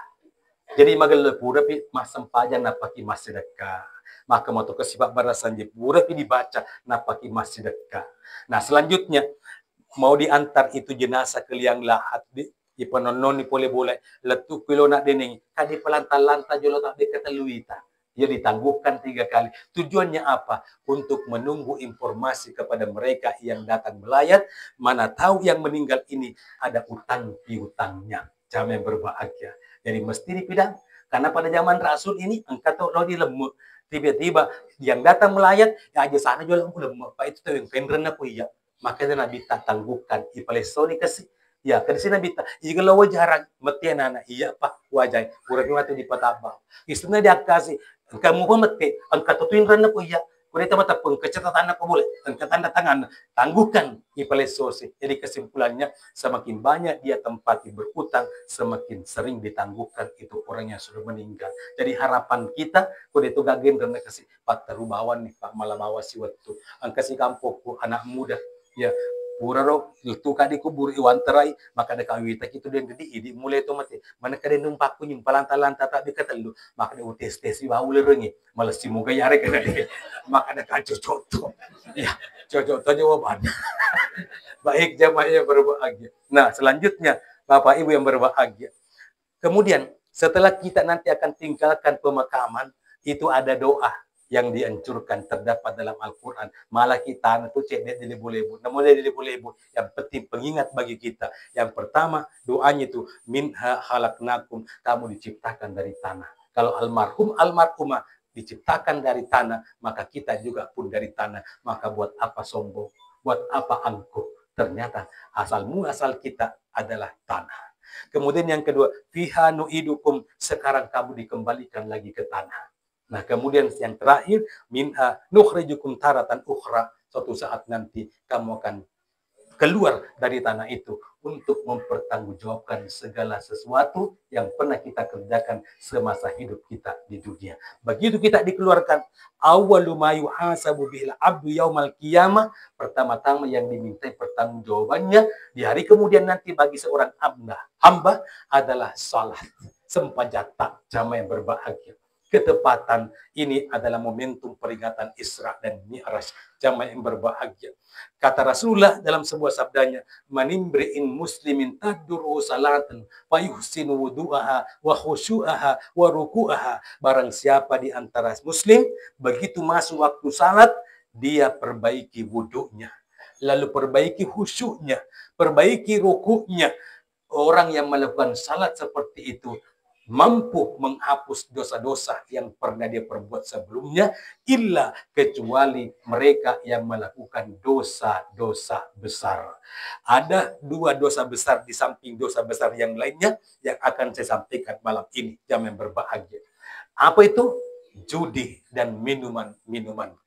jadi magal pura pi masam paja napaki sedekah maka moto kesibak barasan pura pi dibaca napaki sedekah nah selanjutnya mau diantar itu jenazah ke liang lahat di ipanonon ni boleh letu kilo nak dening kadi pelanta-lanta jolo tak diketaluita ia ditangguhkan 3 kali tujuannya apa untuk menunggu informasi kepada mereka yang datang melayat mana tahu yang meninggal ini ada utang piutangnya jamaah yang berbahagia jadi mesti dipidang karena pada zaman Rasul ini engkau tahu lo di lemuk tiba-tiba yang datang melayat ya aja sana jual lemuk pak itu tuh yang kendren aku iya makanya Nabi tak tangguhkan ipalesoni kasih ya kan sini Nabi tak jika lo jarang mati anak iya pak wajah kurang mati di patabang istilah dia kasih kamu pun mati angkat tutuin rana aku iya kurang mata pun kecatatan aku boleh angkat tanda tangan tangguhkan ipalesosi jadi kesimpulannya semakin banyak dia tempati berutang semakin sering ditangguhkan itu orang yang sudah meninggal jadi harapan kita kudu itu gagen karena kasih pak terubawan nih pak malam awas si waktu angkasi kampungku anak muda ya pura ro itu kadi kubur iwan terai maka ada kawita itu dan jadi idi mulai itu mati mana kada numpak kunyum palanta-lanta tak dikatalu maka ada tes bau lerengi malas si muga yare kada maka ada kacau coto ya coto jawaban baik jamaahnya berbahagia nah selanjutnya Bapak Ibu yang berbahagia kemudian setelah kita nanti akan tinggalkan pemakaman itu ada doa yang dianjurkan terdapat dalam Al-Quran. Malah kita itu cek dia lebu-lebu. Namun dia lebu-lebu yang penting pengingat bagi kita. Yang pertama doanya itu minha halaknakum kamu diciptakan dari tanah. Kalau almarhumah diciptakan dari tanah, maka kita juga pun dari tanah. Maka buat apa sombong? Buat apa angkuh? Ternyata asal kita adalah tanah. Kemudian yang kedua, fiha nu'idukum sekarang kamu dikembalikan lagi ke tanah. Nah, kemudian yang terakhir, minha nukhrijukum taratan ukhra. Suatu saat nanti keluar dari tanah itu untuk mempertanggungjawabkan segala sesuatu yang pernah kita kerjakan semasa hidup kita di dunia. Begitu kita dikeluarkan, awwalu ma yuhasabu bihil abdu yaumal qiyamah, pertama-tama yang dimintai pertanggungjawabannya di hari kemudian nanti bagi seorang hamba adalah salat. Sempajata jamaah yang berbahagia. Ketepatan ini adalah momentum peringatan Isra dan Mi'raj, jamaah yang berbahagia. Kata Rasulullah dalam sebuah sabdanya, manimbri'in muslimin taduru salatan wa yuhsinu wudu'aha wa khusyu'aha wa ruku'aha. Barang siapa di antara muslim begitu masuk waktu salat, dia perbaiki wudu'nya, lalu perbaiki khusyuknya, perbaiki rukuknya. Orang yang melakukan salat seperti itu mampu menghapus dosa-dosa yang pernah dia perbuat sebelumnya, illa kecuali mereka yang melakukan dosa-dosa besar. Ada dua dosa besar di samping dosa besar yang lainnya yang akan saya sampaikan malam ini, jamaah yang berbahagia. Apa itu? Judi dan minuman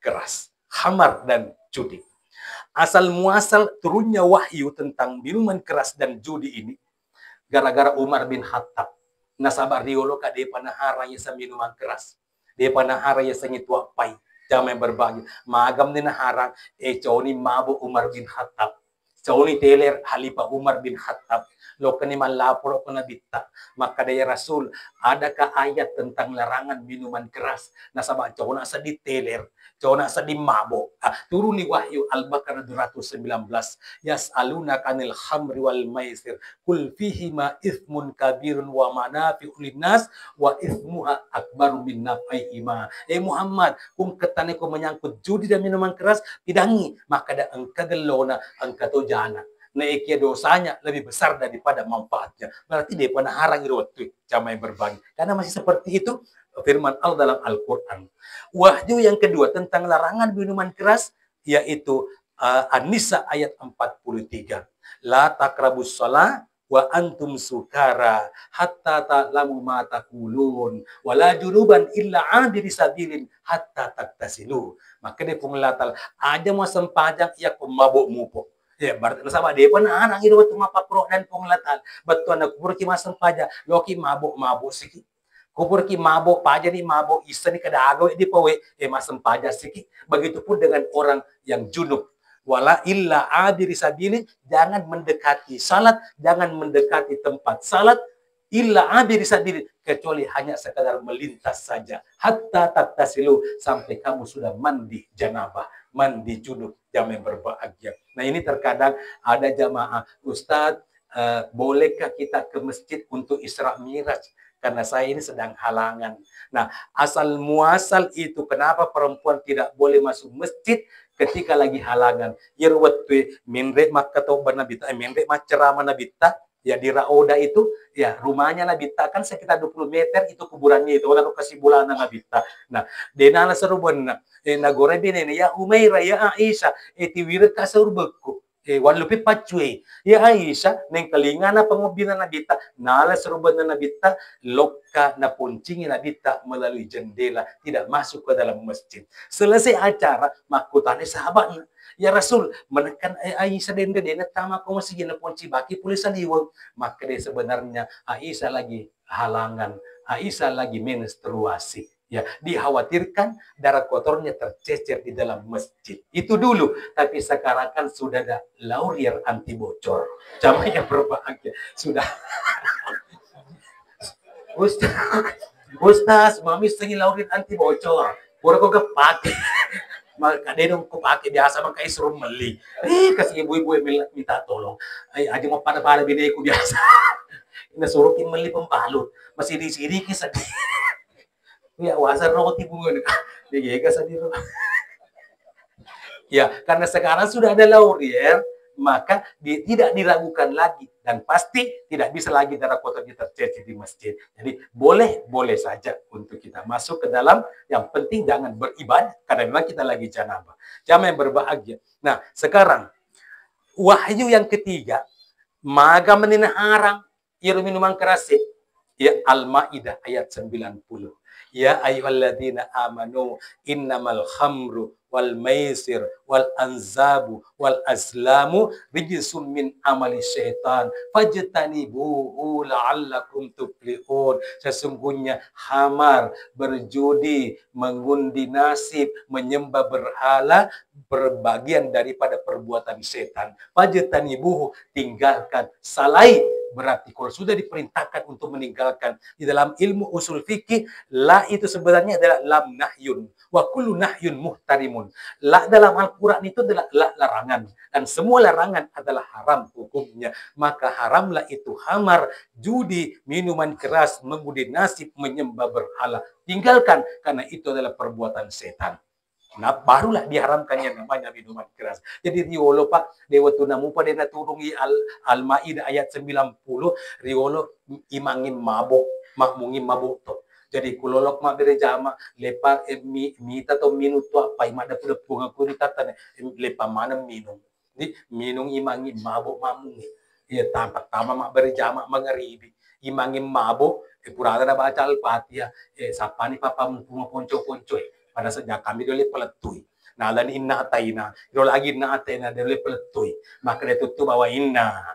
keras, khamar dan judi. Asal muasal turunnya wahyu tentang minuman keras dan judi ini gara-gara Umar bin Khattab. Nasabah riolo ka de panahara ya sa minuman keras. De panahara ya sa ngitwa pay. Jama yang berbagi. Magam ni naharang choni mabo Umar bin Khattab. Choni teler halipa Umar bin Khattab. Loka ni malapor ako nabita. Maka daya Rasul, adakah ayat tentang larangan minuman keras? Nasabah chona sa di teler. Chona sa di mabo. Turun ni Wahyu Al-Baqarah 219. Yas'aluna kanil khamri wal maisir. Kul fihima ithmun kabirun wa manafi'u linnas wa ithmuha akbaru min naf'ihima. Muhammad, kung katane ko menyangkut judi dan minuman keras, pidangi, maka da ang kagalona, ang katojana. Na ikia dosanya lebih besar daripada manfaatnya. Berarti dia pernah harang itu jamaah yang berbagi. Karena masih seperti itu firman Allah dalam Al-Quran. Wahyu yang kedua tentang larangan minuman keras, yaitu An-Nisa ayat 43. La taqrabus shalah wa antum sukara hatta ta'lamu ma taqulun wa la junuban illa 'abiri sabilin hatta taktasilu. Maka dia pengelatal ada masam pajak ya kumabok mupo. Ya, berarti sama dia pun anak itu waktu mapapro dan pengelatal. Betul anak kubur ki masam pajak loki mabok siki. Kubur ki mabok paja ni mabok isa ni kada agaw di pawe masam pajak siki. Begitupun dengan orang yang junub. Wala illa abiri sabilin, jangan mendekati salat, jangan mendekati tempat salat, illa abiri sabilin, kecuali hanya sekadar melintas saja. Hatta taktasilu, sampai kamu sudah mandi janabah, mandi junub, jamaah yang berbahagia. Nah ini terkadang ada jamaah, Ustadz, bolehkah kita ke masjid untuk Isra Mi'raj? Karena saya ini sedang halangan. Nah, asal muasal itu kenapa perempuan tidak boleh masuk masjid ketika lagi halangan. Yerwatwe minre makatau banabita, minre macerama nabita, ya di Raoda itu, ya rumahnya Nabita kan sekitar 20 meter itu kuburannya itu, kalau kasih bulan Nabita. Nah, denala seruban nagore bine ya Umaira ya Aisyah, tiwira ka serubeku. Wan lupi pacue ya Aisyah neng telinga na pangubina Nabita, nala seruban na Nabita, loka na puncingin Nabita melalui jendela, tidak masuk ke dalam masjid. Selesai acara, makutane sahabatnya, ya Rasul, menekan Aisyah denda tama ko masih na punci baki pulis saliwag. Maka dia sebenarnya Aisyah lagi halangan, Aisyah lagi menstruasi. Ya, dikhawatirkan darah kotornya tercecer di dalam masjid. Itu dulu, tapi sekarang kan sudah ada laurier anti bocor. Jamaah yang berbahagia sudah. Ustaz, mami sengin laurier anti bocor. Pura ko kepake. Maka dia dong kupake biasa maka isrum meli. Kasih ibu-ibu yang minta tolong. Aja mau pada bineku biasa. Nasurukin meli pembalut. Masih disiri kisah. Ya, wasar roti bunga. Dia sadiro. Ya, karena sekarang sudah ada laurier, maka tidak diragukan lagi dan pasti tidak bisa lagi darah kotornya tercecer di masjid. Jadi boleh saja untuk kita masuk ke dalam, yang penting jangan beribadah karena memang kita lagi janabah. Jamaah yang berbahagia. Nah, sekarang wahyu yang ketiga, maga menina harang minuman keras. Ya, Al-Maidah ayat 90. Ya ayyuhalladzina amanu innamal khamru wal maisir wal anzabu wal azlamu rijsum min amali syaitan fajtanibuhu la'allakum tuflihun. Sesungguhnya hamar, berjudi, mengundi nasib, menyembah berhala berbagian daripada perbuatan setan. Fajtanibuhu, tinggalkan. Salai berarti kalau sudah diperintahkan untuk meninggalkan. Di dalam ilmu usul fikih, la itu sebenarnya adalah lam nahyun. Wa kullu nahyun muhtarimun. La dalam Al-Quran itu adalah la larangan. Dan semua larangan adalah haram hukumnya. Maka haramlah itu hamar, judi, minuman keras, mengundi nasib, menyembah berhala. Tinggalkan, karena itu adalah perbuatan setan. Nah, barulah diharamkan yang namanya minuman keras. Jadi riolo Pak, dewa tunamu pada naturungi Al-Maidah ayat 90, riolo imangin mabok, makmungin mabok to. Jadi kulolok mak bere jama lepa mita to minut to apa imada puda punga kuri tata lepa mana minum. Di minum imangin mabok mamungi. Iya tampak tama mak bere jama mangaribi. Imangin mabok purana na baca Al-Fatihah. Sapani papa punga ponco-ponco pada sejak kami dole peletui. Nah, dan inna ataina. Dole lagi inna ataina dole peletui. Maka dia tutup bahwa inna.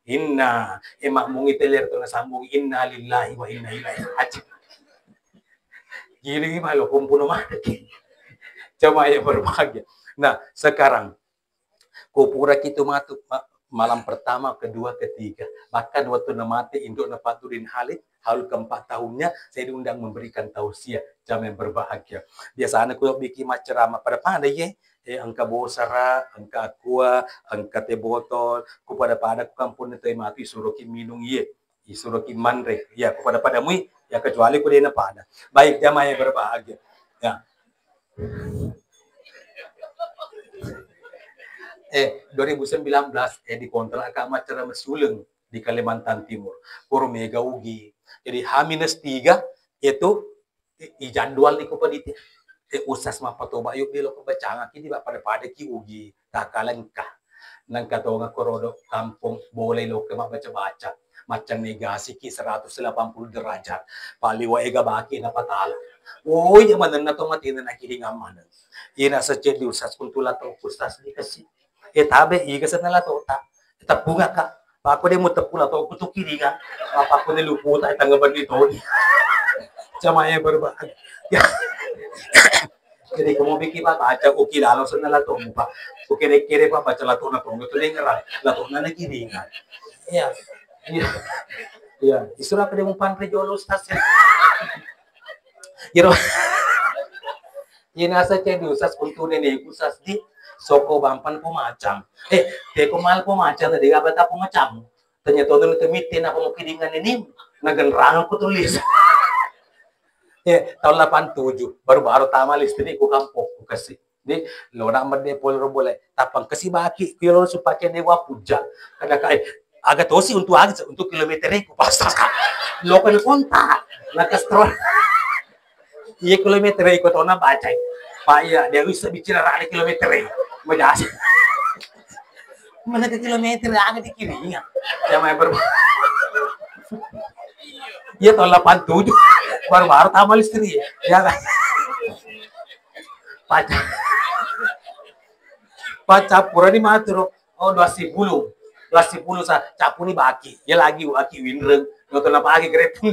Emak mungi teler to nasambung inna lillahi wa inna ilaihi raji'un. Gini malo kumpuno mati. Coba ya berbahagia. Nah, sekarang kupura kita matuk malam pertama, kedua, ketiga. Bahkan waktu namati induk napaturin Halid, haul keempat tahunnya, saya diundang memberikan tausiah jam yang berbahagia. Biasanya aku bikin ceramah pada pada ya, angka bosara, angka aqua, angka teh botol, kepada pada kampung itu mati suruh minum ye, suruh mandre, ya kepada padamu ya kecuali ku dena pada. Baik jamaah yang berbahagia. Ya. 2019 dikontrak ke Macara Mesuleng di Kalimantan Timur. Puro mega ugi. Jadi H-3 itu ijadwal di kupaditi. Usas mapatoba yuk bilo kebacanga kini pada ki ugi takalan ka. Nang katonga korodo kampung boleh lo ke baca-baca. Macam negasi ki 180 derajat. Paliwa ega baki na patala. Oy, manan na to matina na kiringaman. Ina sa jet usas kuntula to usas dikasih. Tabe iga sa nalatota tapunga ka pako de mo tapula to kutukiri ka pako de luputa tangaban dito sama ya berbahaya jadi kung biki pa baca o kilala sa nalato mo pa o kire pa baca lato na to to lengra lato na nakiringan ya isura pa de mo pantre jolo stas yero nasa chedu sas kuntune ne kusas di soko bampan pemacam. Teko mal pemacam tadi apa tak pemacam. Ternyata itu mitin aku mau kiringan ini nagenrang aku tulis. Tahun 87 baru tama listrik ku kampung ku kasih. Di lona merde pol boleh tapang kasih baki kilo supaya dewa puja. Kada kai agak tosi untuk kilometer ku pastas ka. Lokan kontak. Lakas terus. Iya kilometer ikut ona baca. Pak iya dia bisa bicara ada kilometer. Majas. Mana ke kilometer agak di kiri ya. Yang main Iya tahun 87 baru tamal istri ya kan. Pacapura di maturo. Oh 2010 sa capuni baki. Ya lagi winreng. Nonton apa lagi kerepung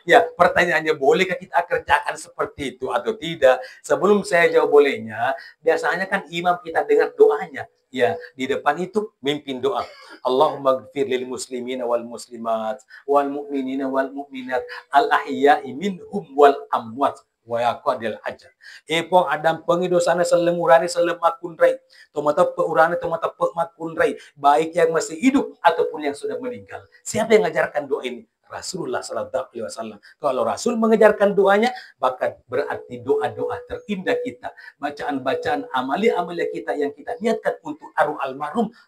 ya pertanyaannya bolehkah kita kerjakan seperti itu atau tidak? Sebelum saya jawab bolehnya, biasanya kan imam kita dengar doanya. Ya, di depan itu mimpin doa. Allahumma gfir lil muslimina wal muslimat wal mu'minina wal mu'minat al ahya'i minhum wal amwat wa yaqadil hajar. Epong adam pengidosana selemurani selemakundrai. Tomata peurani tomata pemakundrai. Baik yang masih hidup ataupun yang sudah meninggal. Siapa yang mengajarkan doa ini? Rasulullah Sallallahu Alaihi Wasallam. Kalau Rasul mengajarkan doanya, bahkan berarti doa-doa terindah kita, bacaan-bacaan amali-amali kita yang kita niatkan untuk arwah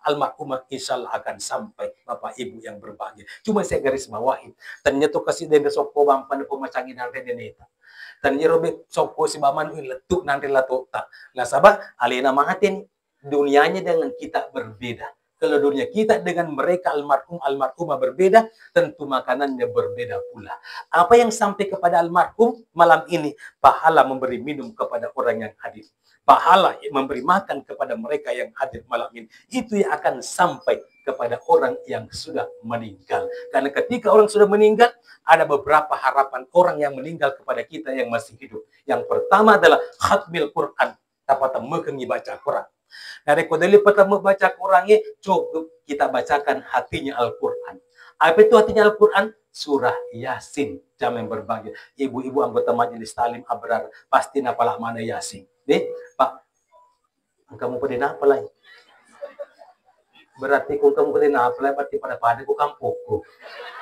almarhumah, insya Allah akan sampai Bapak Ibu yang berbahagia. Cuma saya garis bawahi, ternyata kasih dan soko bampan pemacangin nanti deneta. Ternyata robek soko si baman letuk nanti latota. Nah sahabat, alena mahatin dunianya dengan kita berbeda. Kalau dunia kita dengan mereka almarhumah berbeda, tentu makanannya berbeda pula. Apa yang sampai kepada almarhum malam ini? Pahala memberi minum kepada orang yang hadir. Pahala memberi makan kepada mereka yang hadir malam ini. Itu yang akan sampai kepada orang yang sudah meninggal. Karena ketika orang sudah meninggal, ada beberapa harapan orang yang meninggal kepada kita yang masih hidup. Yang pertama adalah khatmil Quran. Dapat mengengi baca Quran. Dari kodeli pertama baca Qurannya, cukup kita bacakan hatinya Al-Quran. Apa itu hatinya Al-Quran? Surah Yasin. Jangan berbagi. Ibu-ibu anggota majelis talim Abrar pasti napalah mana Yasin. Deh, Pak, kamu pada napalah. Berarti kung kamu pada napalah, berarti pada ku kampungku.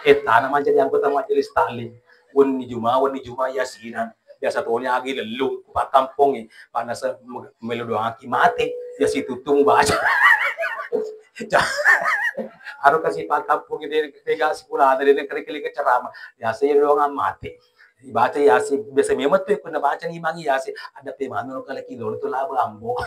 Tanah menjadi anggota majelis talim. Wani Juma Yasinan. Biasa tuhnya lagi lelung pak kampung ni panas melodoa aki mati ya situ tung baca harus kasih pak kampung ini kasih pula ada dia kerikili ceramah ya saya doang mati baca ya sih biasa memang tuh pernah baca nih mangi ya sih ada pemanu kalau kilo itu lah ambo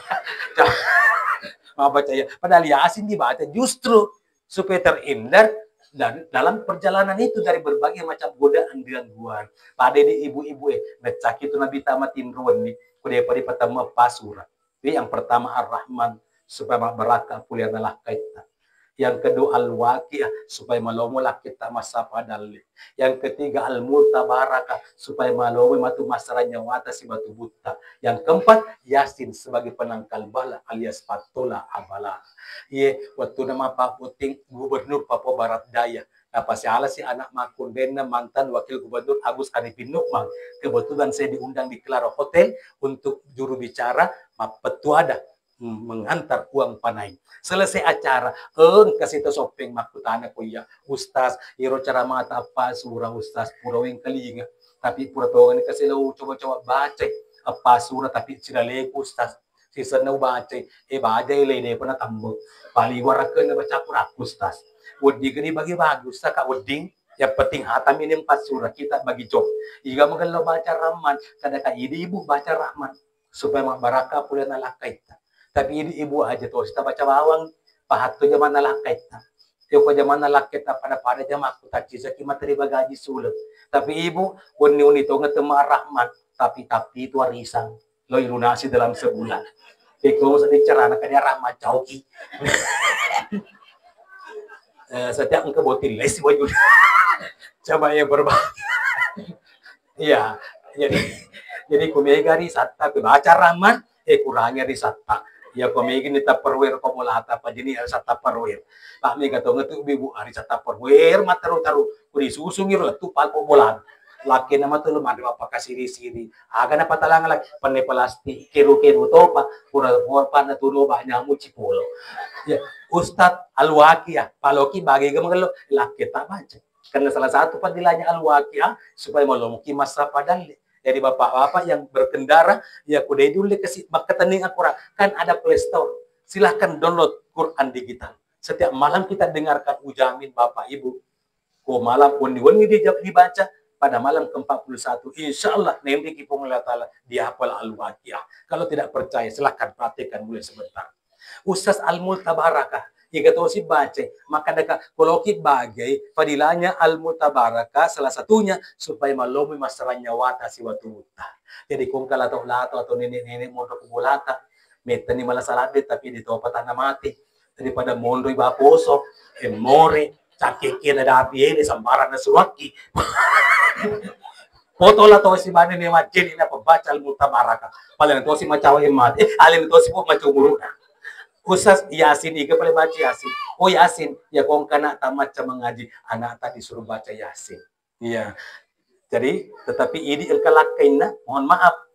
mau baca ya padahal Yasin dibaca justru supaya terhindar dan dalam perjalanan itu dari berbagai macam godaan gangguan. Pada di ibu-ibu ngecak itu Nabi tamatin ruan nih. Kuda pada pertama pasura. Jadi yang pertama Ar-Rahman supaya beraka pulian lah kaita. Yang kedua Al-Waqi'ah supaya malomolah kita masa padal. Yang ketiga Al-Mutabarakah supaya malomo matu masaranya wata si batu buta. Yang keempat Yasin sebagai penangkal bala alias patola abala. Ye waktu nama Pak Puting Gubernur Papua Barat Daya. Apa siala si anak Makundena mantan Wakil Gubernur Agus Arifin Nukman. Kebetulan saya diundang di Claro Hotel untuk juru bicara Petuada mengantar uang panai. Selesai acara, kasih tahu sopeng makutana ko ya, Ustaz, iro cara mata apa surah Ustaz, purawing kalinga. Tapi pura tawangan kasi lo coba-coba baca apa surah tapi cirale Ustaz. Sisa na baca, baca ilay na pa na tambo. Paliwara ka na baca pura Ustaz. Wadi gani bagi-bagi Ustaz ka wading. Yang penting hatam ini 4 surah kita bagi job. Iga magalaw baca Rahman, kada ka ibu baca Rahman supaya baraka pula nalakay ta. Tapi ini ibu aja tuh, kita baca bawang, pahat tuh zaman nalakit. Yung ko zaman nalakit na pada jam aku tak cisa materi bagaji sulit. Tapi ibu, uni to ngetema Rahmat, tapi itu arisan. Lo lunasi dalam sebulan. Ikaw sa dicarana kanya Rahmat Chowki. Setiap engkau botil les wajud. Coba yang berbagi. Iya, jadi kumega risata, baca Rahmat, kurangnya risata. Ya pemegin ni Tupperware ko mula ata pa dini sa Tupperware. Pa mi gato ngatu bibu ari sa Tupperware mataru-taru kuri susungir la tu pa ko mula. Laki na matulum adi pa kasiri-siri. Aga na patalangan lagi panay plastik kiru-kiru to pa pura pa na tulo ba nya mo cipolo. Ya Ustad Al-Waqi'ah paloki bagay gamagalo laki ta baca. Karena salah satu padilanya Al-Waqi'ah supaya malumuki masa padali. Jadi bapak-bapak yang berkendara, ya kuda dulu kasih ketening Al-Quran. Kan ada Play Store. Silahkan download Quran digital. Setiap malam kita dengarkan ujamin bapak ibu. Malam wani-wani dibaca pada malam ke-41. Insya Allah nanti kipung Allah Ta'ala dihafal Al-Waqi'ah. Kalau tidak percaya silahkan praktikkan mulai sebentar. Ustaz Al-Multabarakah. Jika tahu si baca, maka dekat koloki bagai padilanya Al-Mutabarakah salah satunya supaya malumi masaranya wata si watu muta. Jadi kung kalato atau nenek-nenek mondo kubulata, meta ni malasalabit tapi dito patana mati. Daripada mondo iba poso, more, cakikin na dapi sambaran na suwaki. Foto lah to si bani ni majin ina pembaca Al-Mutabarakah. Paling to si macawa mati, alin to si po macumuruna. Ustaz Yasin, ika pala baca Yasin. Oh Yasin, ya kung kana tamat sa mengaji, anak tadi disuruh baca Yasin. Iya. Jadi, tetapi ini kalakay na, mohon maaf,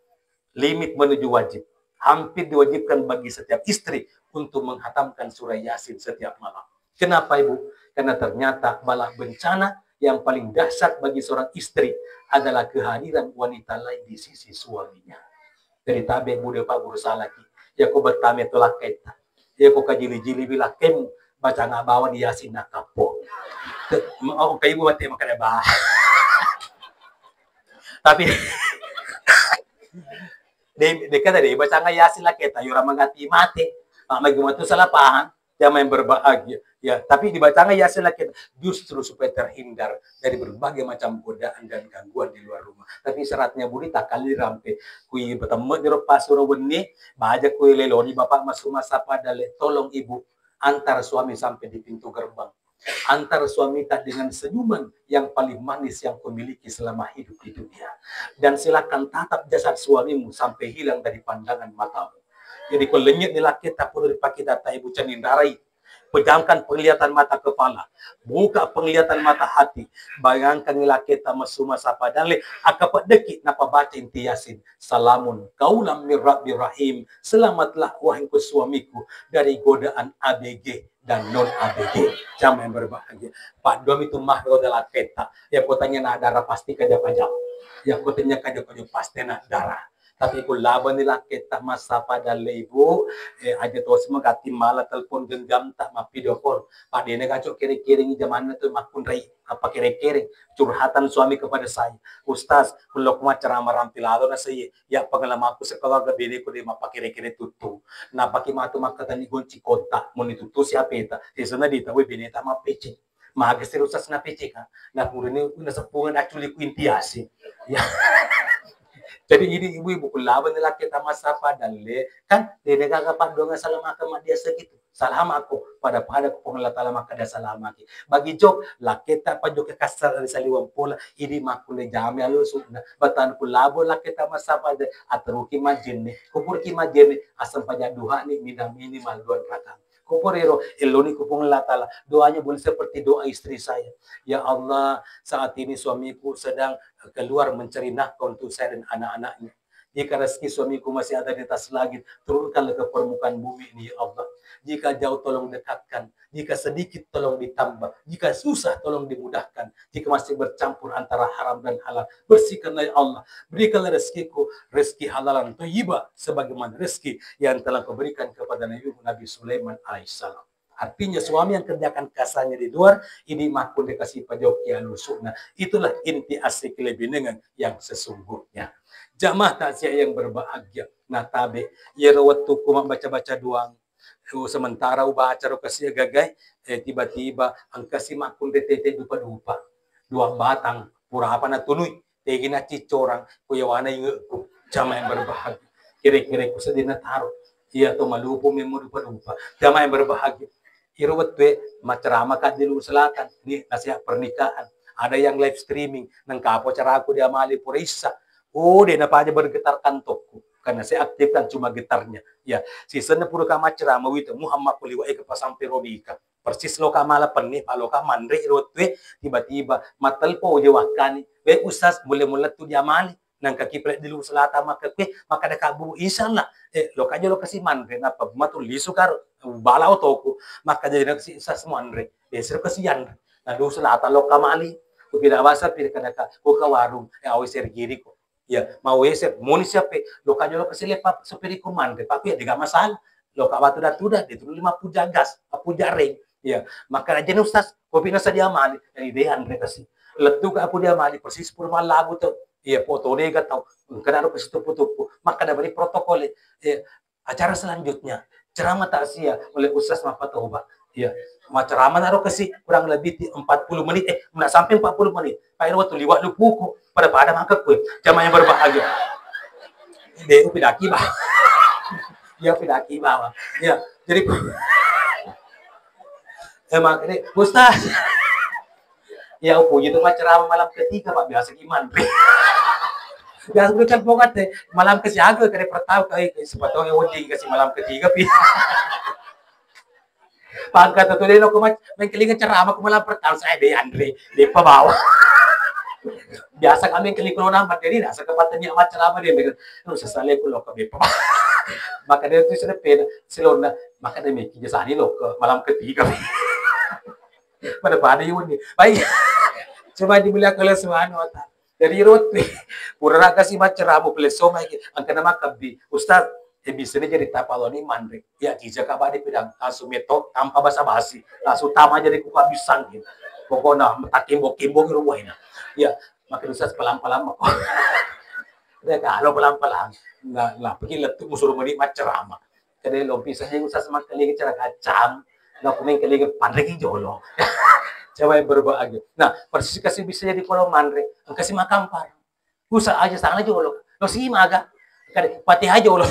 limit menuju wajib. Hampir diwajibkan bagi setiap istri untuk menghatamkan surah Yasin setiap malam. Kenapa Ibu? Karena ternyata bala bencana yang paling dahsyat bagi seorang istri adalah kehadiran wanita lain di sisi suaminya. Dari tabe bude pa berusaha lagi. Ya ko bertame tolak kaita. Ya ko kajili-jili bila kem baca nga bawa di Yasin na kapo. Oh, kayo mo mati makana ba? Tapi de kada de baca nga Yasin la kita yura mangati mati. Magumatu sa lapahan, Jamaah yang berbahagia. Ya, tapi dibacanya Yasin lagi justru supaya terhindar dari berbagai macam godaan dan gangguan di luar rumah. Tapi syaratnya budi tak kali rampe. Kui bertemu di pasuro weni, baca kui leloni bapak masuk masa padale, tolong ibu antar suami sampai di pintu gerbang. Antar suami tak dengan senyuman yang paling manis yang kau miliki selama hidup di dunia. Dan silakan tatap jasad suamimu sampai hilang dari pandangan matamu. Jadi kalau lenyit nilai kita perlu dipakai data ibu canindarai. Pejamkan penglihatan mata kepala, buka penglihatan mata hati. Bayangkan nilai kita masuma sapa dan le akapat dekit napa baca inti Yasin. Salamun kaulam mir rabbir rahim. Selamatlah wahai suamiku dari godaan ABG dan non ABG. Jamaah yang berbahagia. Pak Dom itu mah adalah peta. Ya kotanya nak darah pasti kaja pajak. Ya kotanya kaja pasti nak darah. Tapi kung laban nila kita masapa dala ibu, aja to semua kati mala telepon genggam tak ma video call. Padi negaco kiri-kiri zaman itu makun rei apa kiri-kiri curhatan suami kepada saya. Ustaz, kalau kuma ceramah rampilado na saya, ya pengalaman aku sekolah ke bini ko di mapa kiri-kiri tutu. Na paki matu makatani gunci kontak, mo nitutu si apeta. Di sana dita we bini ta ma pece. Maagas si Rusas na pece ka. Na kurini nasa pungan actually ko intiasi. Ya. Jadi ini ibu-ibu lawan nila kita masapa dan le kan dia kakapan donga salama kama dia segitu salam aku pada pengelatala maka ada salam aki bagi jok la kita pajok ke kasar dari saliwang pola ini makule jami alu sudah batan kulabo la kita masapa de atruki majenne kupur ki majenne asam pajak duha ni minam minimal 2 rakaat Kuporero, eloni kupong latala. Doanya boleh seperti doa istri saya. Ya Allah, saat ini suamiku sedang keluar mencari nafkah untuk saya dan anak-anaknya. Jika rezeki suamiku masih ada di atas langit, turunkanlah ke permukaan bumi ini, ya Allah. Jika jauh, tolong dekatkan. Jika sedikit, tolong ditambah. Jika susah, tolong dimudahkan. Jika masih bercampur antara haram dan halal, bersihkanlah, ya Allah. Berikanlah rezekiku, rezeki halalan thayyibah, sebagaimana rezeki yang telah kau berikan kepada Nabi Sulaiman alaihissalam. Artinya suami yang kerjakan kasarnya di luar, ini makun dikasih pajok yang lusukna. Itulah inti asli kelebinengan yang sesungguhnya. Jamaah takziah yang berbahagia. Nah tabe, ya waktu kuma baca-baca doang. Sementara baca ro kasih gagai, tiba-tiba ang kasih makun detete dupa-dupa. 2 batang, pura apa na tunui. Tegi na cicorang, kuyawana yung jamaah yang berbahagia. Kira-kira ko sa dinataro. Iya to malupo memo dupa-dupa. Jamaah yang berbahagia. Irwatwe, macerama ka di Luar Selatan. Ini nasihat pernikahan. Ada yang live streaming. Nang kapo cara aku di Amali Purisa. Oh, dia napa aja bergetar kantokku. Karena saya aktifkan cuma gitarnya. Ya, season na puro ka macerama wito. Muhammad kuliwa ke pasampi robika. Persis lo ka malapan ni, palo ka mandre irwatwe. Tiba-tiba, matalpo jawakani. We usas, mula-mula tu di Amali. Nang kakipret di Luar Selatan maka dakabu inshallah lo kajo lo kasi mandre na pag matuliso karo bala toko maka jadi kasi sa mandre desir kasi yan na Luar Selatan lo kamali ko pinabasa pinakadaka ko ka warung awi sergiri ko ya mau ser moni siape lo kajo lo kasi lepa supiri ko mandre papi di masal lo ka batu datuda itu 50 jagas apu jareng ya maka aja ustaz ko pinasa di Amali dari ide andre kasi letu ka apu di Amali persis pur malago to iya foto dia tahu karena harus tupu-tupu maka dari protokol acara selanjutnya ceramah takziah oleh Ustaz Mafatoba ya ceramah naruh kasih kurang lebih 40 menit nggak sampai 40 menit Pak Irwa tuh liwat lupuku pada mangkak gue jamaah yang berbahagia dia pidaki bah ya pidaki bawah ya jadi emang ini Ustaz ya puji itu ceramah malam ketiga Pak biasa gimana biasa bukan pokoknya malam kesiaga kare pertama kayak sepatutnya wajib kasih malam ketiga pi pangkat itu dia lo main kelingan ceramah ke malam pertama saya deh Andre di bawah biasa kami keling kalau nambah jadi dah sekepatnya amat ceramah dia dengan lu sesale ku lo ke bawah maka dia itu sudah peda silona maka dia mikir jasani lo ke malam ketiga pada yun baik coba dibilang kalau semua dari roti pura kasih maceramu pleso mai ang kanama kabi ustaz bisa jadi tapaloni mandre ya kija ka badi pedang langsung metok tanpa basa-basi langsung tama jadi kuka bisang gitu pokoknya matakimbok-kimbok ruwayna ya makin ustaz pelan-pelan mako dia kalau pelan-pelan nggak pergi letuk musuh meni macerama kada lompi saja ustaz makali cara kacang Na kumeng kelinga pandreki jolo. Coba yang berbagi. Nah, persis kasih bisa jadi kalau mandre, ang kasih makampar. Usa aja sana jolo. Lo sih maga. Kade pati aja jolo.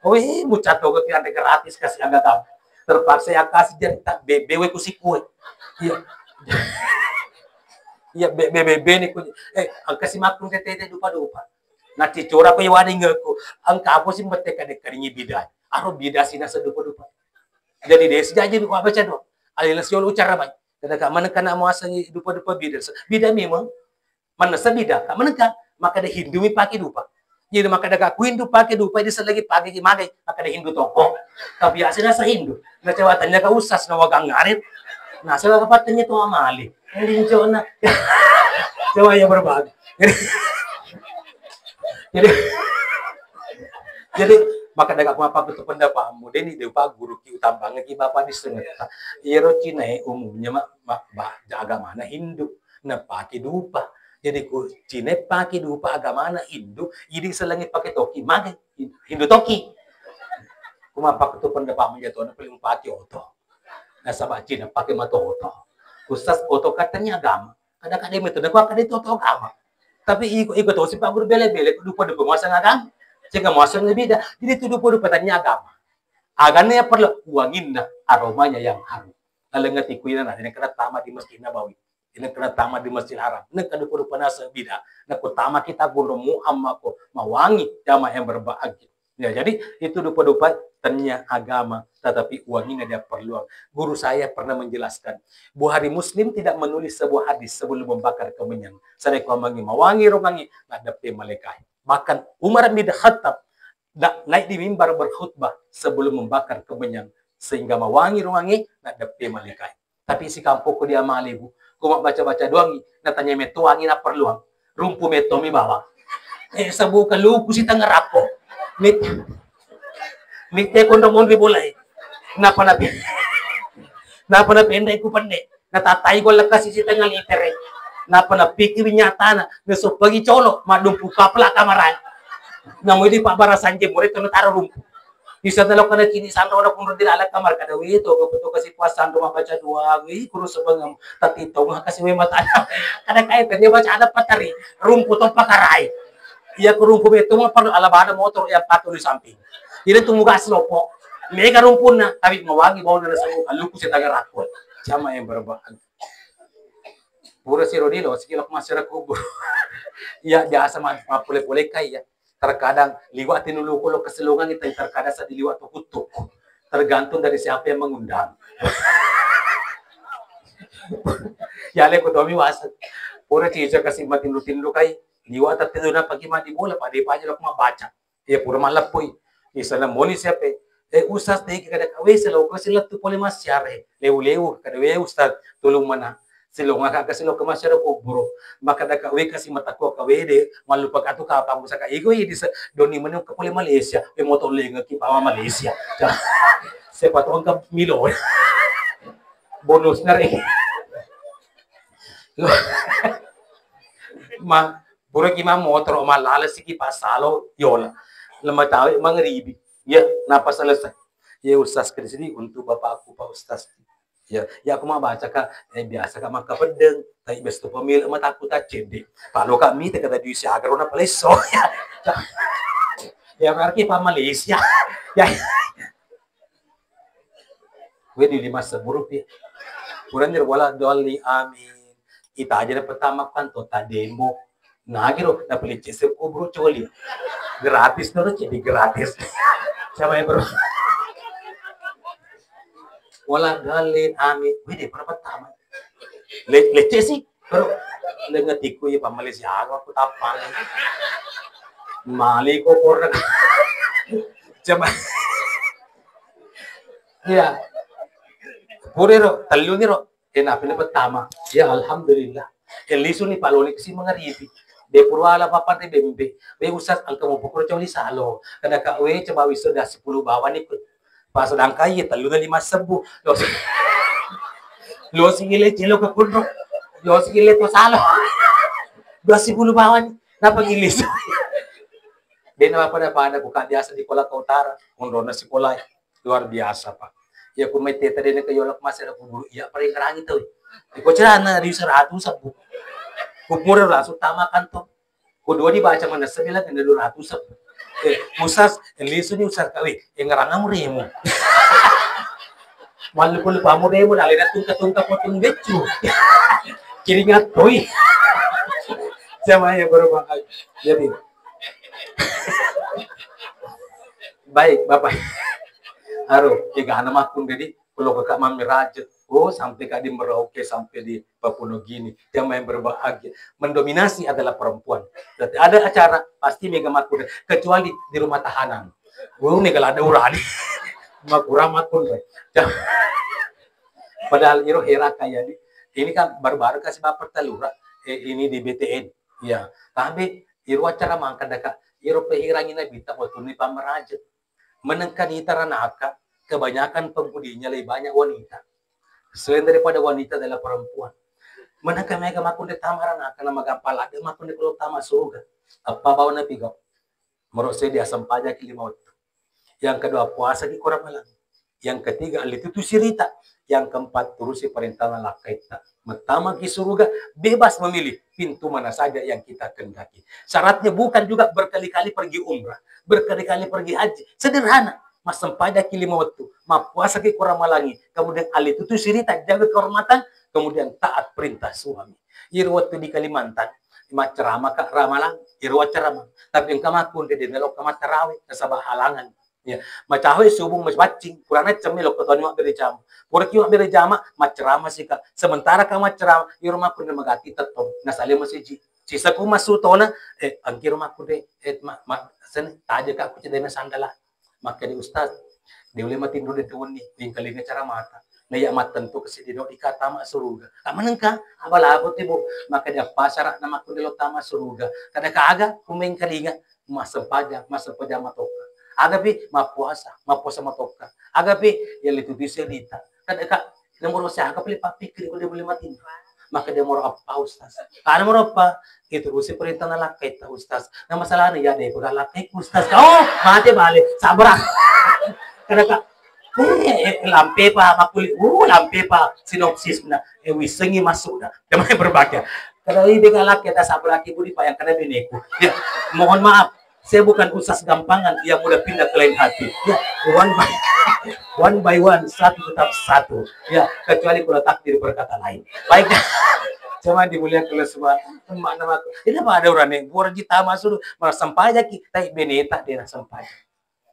Oe mucat to ke gratis kasih agak tam. Terpaksa ya kasih jadi tak bewe ku si kue. Iya. Iya bebe ni ku. Ang kasih makung tete dupa-dupa. Na cicora ko iwani ngaku. Ang kapo si mete kade karingi biday. Aro biday sina sa dupa-dupa. Jadi desi jaji ko abaca do. Alilas yolo ucara bay. Kada ka man kana mo asa dupa-dupa biday. Biday memang mana sa biday ka man ka maka da Hindu mi paki dupa. Jadi maka da ka Hindu paki dupa di sa lagi paki magay maka da Hindu toko. Kabiasa na sa Hindu. Na cawatan niya ka usas na wagang ngarit. Nasa kapatid niya to amali. Hindi niyo na. Coba yang berbagi. Jadi maka daga apa betul pendapatmu deni de pa guru ki utambang ki bapak di setengah. Iro Cina umumnya agama na Hindu na paki dupa. Jadi ku Cina paki dupa agama na Hindu, ini selangit pakai toki maga Hindu toki. Kuma pak betul pendapatmu jatuh na paling paki oto. Na sabah Cina pakai mato oto. Khusus oto katanya agama. Kadang-kadang itu nak kada itu agama. Tapi ikut tuh si pak guru bele-bele dupa dupa masa agama. Jika masuk lebih dah, jadi itu dupa-dupa tanya agama. Agamanya perlu uangin dah aromanya yang harum. Lalu ngerti kuinan ada yang kena tama di Masjid Nabawi, ini kena tama di Masjid Haram. Ini kena dupa-dupa nasa bida. Nak utama kita guru Muhammad ko mawangi jamaah yang berbagi. Ya, jadi itu dupa-dupa tanya agama, tetapi uangin ada perlu. Guru saya pernah menjelaskan, Bukhari Muslim tidak menulis sebuah hadis sebelum membakar kemenyan. Saya kau mawangi rongangi ngadep malaikat. Bahkan Umar bin Khattab naik di mimbar berkhutbah sebelum membakar kemenyan sehingga mawangi ruangi ngadep malaikat. Tapi si kampung ko dia malibu, ko baca-baca doang natanya meto angin na perluang. Rumpu meto mi bawa. Sabu kaluku si tangarapo. Mit ko ndamon ri bolay. Napa na penday ko pande. Natatay ko lakas si tangal itere. Napa na pikir nyata na so pagi colo madumpu kapla kamaran na mo di pa barasan je mo rito na taro rumpu isa na lokana kini sandro na kung din ala kamar kada wi to ko kasi puasan do mabaca dua wi kuro sabang tatito nga kasi we mata kada kay pwede baca ada patari rumpu to pakaray iya ko rumpu beto mo par alabada motor ya patuloy samping ire tumuga slopo mega rumpu na tapi mawagi bawo na sa aluku sa tagarakot sama yang berbahag. Pura si Rodilo, sikilok masyarakat kubur. Ya, biasa mapule-pule kaya. Terkadang liwat tinuluko lo keselungan kita, terkadang sa diliwat to kutuk. Tergantung dari siapa yang mengundang. Ya, leko to miwasan. Pura cica kasih matinlu-tinlu kay. Liwat at tinula pagi mati bola, padi pa lo mabaca. Ya, pura malapoy. Isa na moni siapa. Usas tayo kada kawe sa lo kasi latu pole masyare. Leu-leu kada we ustad tulong mana. Silo nga kakasilo ka masyaro ko bro maka da kawe kasi matako kawe de malupak ato ka pa sa kaigo di sa doni man yung kapuli Malaysia e motor lenga ki pa Malaysia se patong ka milo bonus na rin ma buro ki ma motor o malala siki pasalo yola lamatawi mga ribi ya napasalasa ya usas krisidi untuk bapakku pa ustas. Ya aku mah baca ka biasa ka maka pedeng tapi bestu pemil matakut cede kalau kami teka tadi si agar na paleso ya karki pa Malaysia ya we di 5 rupiah kurang dir wala doli amin kita aja dapat tamak kan tota demo nah giro na pelicit ko bro coli gratis no jadi gratis sama yang bro wala galin amin wede para pertama leceh sih pero lengatiko ya pa Malaysia aku tapang mali ko por coba ya purero talu ni ro napili pertama ya alhamdulillah elisu ni paloni kasi mga ribi de purwala papan de bembe we usas ang kamo pukro choli salo kada ka we coba wisuda 10 bawan ikut pas sedang kaya telu na 5,000 lo sigile chilo ka kunro lo sigile to salo 20 bawan napagilis din na pada buka biasa di Pola Utara unro na si Pola luar biasa pak Ya ku mai teta dene ke yolak mas ada kuburu ya paling ngerangi tuh. Ko cerana di 100 sabu. Ku murah langsung tamakan tuh. Kedua dibaca mana 9 dan 200 sabu. Usas lisu ni usas kawi ngerangam remo. Malu pamu remo alina tungka potong becu. Kiringat toy. Sama ya berubah. Jadi baik Bapak. Aduh, tiga anak makun jadi kalau kakak mami rajut, oh sampai kak di Merauke sampai di Papua Nugini, jamaah yang berbahagia. Mendominasi adalah perempuan. Berarti ada acara pasti mega makun, kecuali di rumah tahanan. Oh mega ada urani, makura makun. Padahal iro hera kayak ini kan baru-baru kasih baper telura, ini di BTN, ya. Tapi iro acara mangkat dekat, iro pehirangin bita waktu ini pamerajut. Menengkan itaranaka, kebanyakan penghudinya lebih banyak wanita. Selain daripada wanita adalah perempuan. Menengkan mereka makun di tamaranaka, nama gampala, dia makun di keluar tamas surga. Apa bawa nabi kau? Menurut saya dia sempajak 5 waktu. Yang kedua puasa di kurang malam. Yang ketiga itu sirita. Yang keempat turusi perintah lakaita. Pertama di surga bebas memilih pintu mana saja yang kita kehendaki. Syaratnya bukan juga berkali-kali pergi umrah, berkali-kali pergi haji. Sederhana, mas sempajak 5 waktu, ma puasa ke kurang malangi, kemudian itu sirita jaga kehormatan, kemudian taat perintah suami. Waktu di Kalimantan, ma ceramah kak ramalan, ceramah. Tapi yang kamakun di melok kamat tarawih, kesabah halangan. Ya, macawe subung mas bacing, kurang cem lo ketoni mak beri jam. Pura kiwa beri jama, macerama sih kak. Sementara kau macerama, di rumah pun magati tetong. Nasale masih ji. Sisa ku masuk tona, angki rumah ku de, sen taja kak ku cedena sandala. Maka di ustaz, dia boleh mati dulu di tuan nih, tinggal ini cara mata. Nah ya mat tentu kesi di dikata mak suruga. Kaman engka, abala aku tibu. Maka dia pasar nama ku di lo tama suruga. Kada kaga, kumeng kalinga, masa pajak matoka. Agapi mapuasa matoka. Agapi yang itu bisa rita. Kan eka nomor saya agak pilih papik boleh boleh mati. Maka dia mau apa ustaz? Karena mau apa? Itu usi perintah nalakai ta ustaz. Nah masalahnya ya deh pegang lakai ustaz. Oh mati balik sabar. Karena kak lampe pa makuli. Lampe pa sinopsis na. Wisengi masuk dah. Demai berbahagia. Karena ini dengan lakai ta sabar laki budi pa yang kena beneku. Ya mohon maaf. Saya bukan usas gampangan yang mudah pindah ke lain hati. Ya, one by one, satu tetap satu. Ya, kecuali kalau takdir berkata lain. Baik, cuma dimuliakan oleh semua. Nama aku. Ini apa ada orang yang buat kita masuk, malah sempajak kita beneta dia sempajak.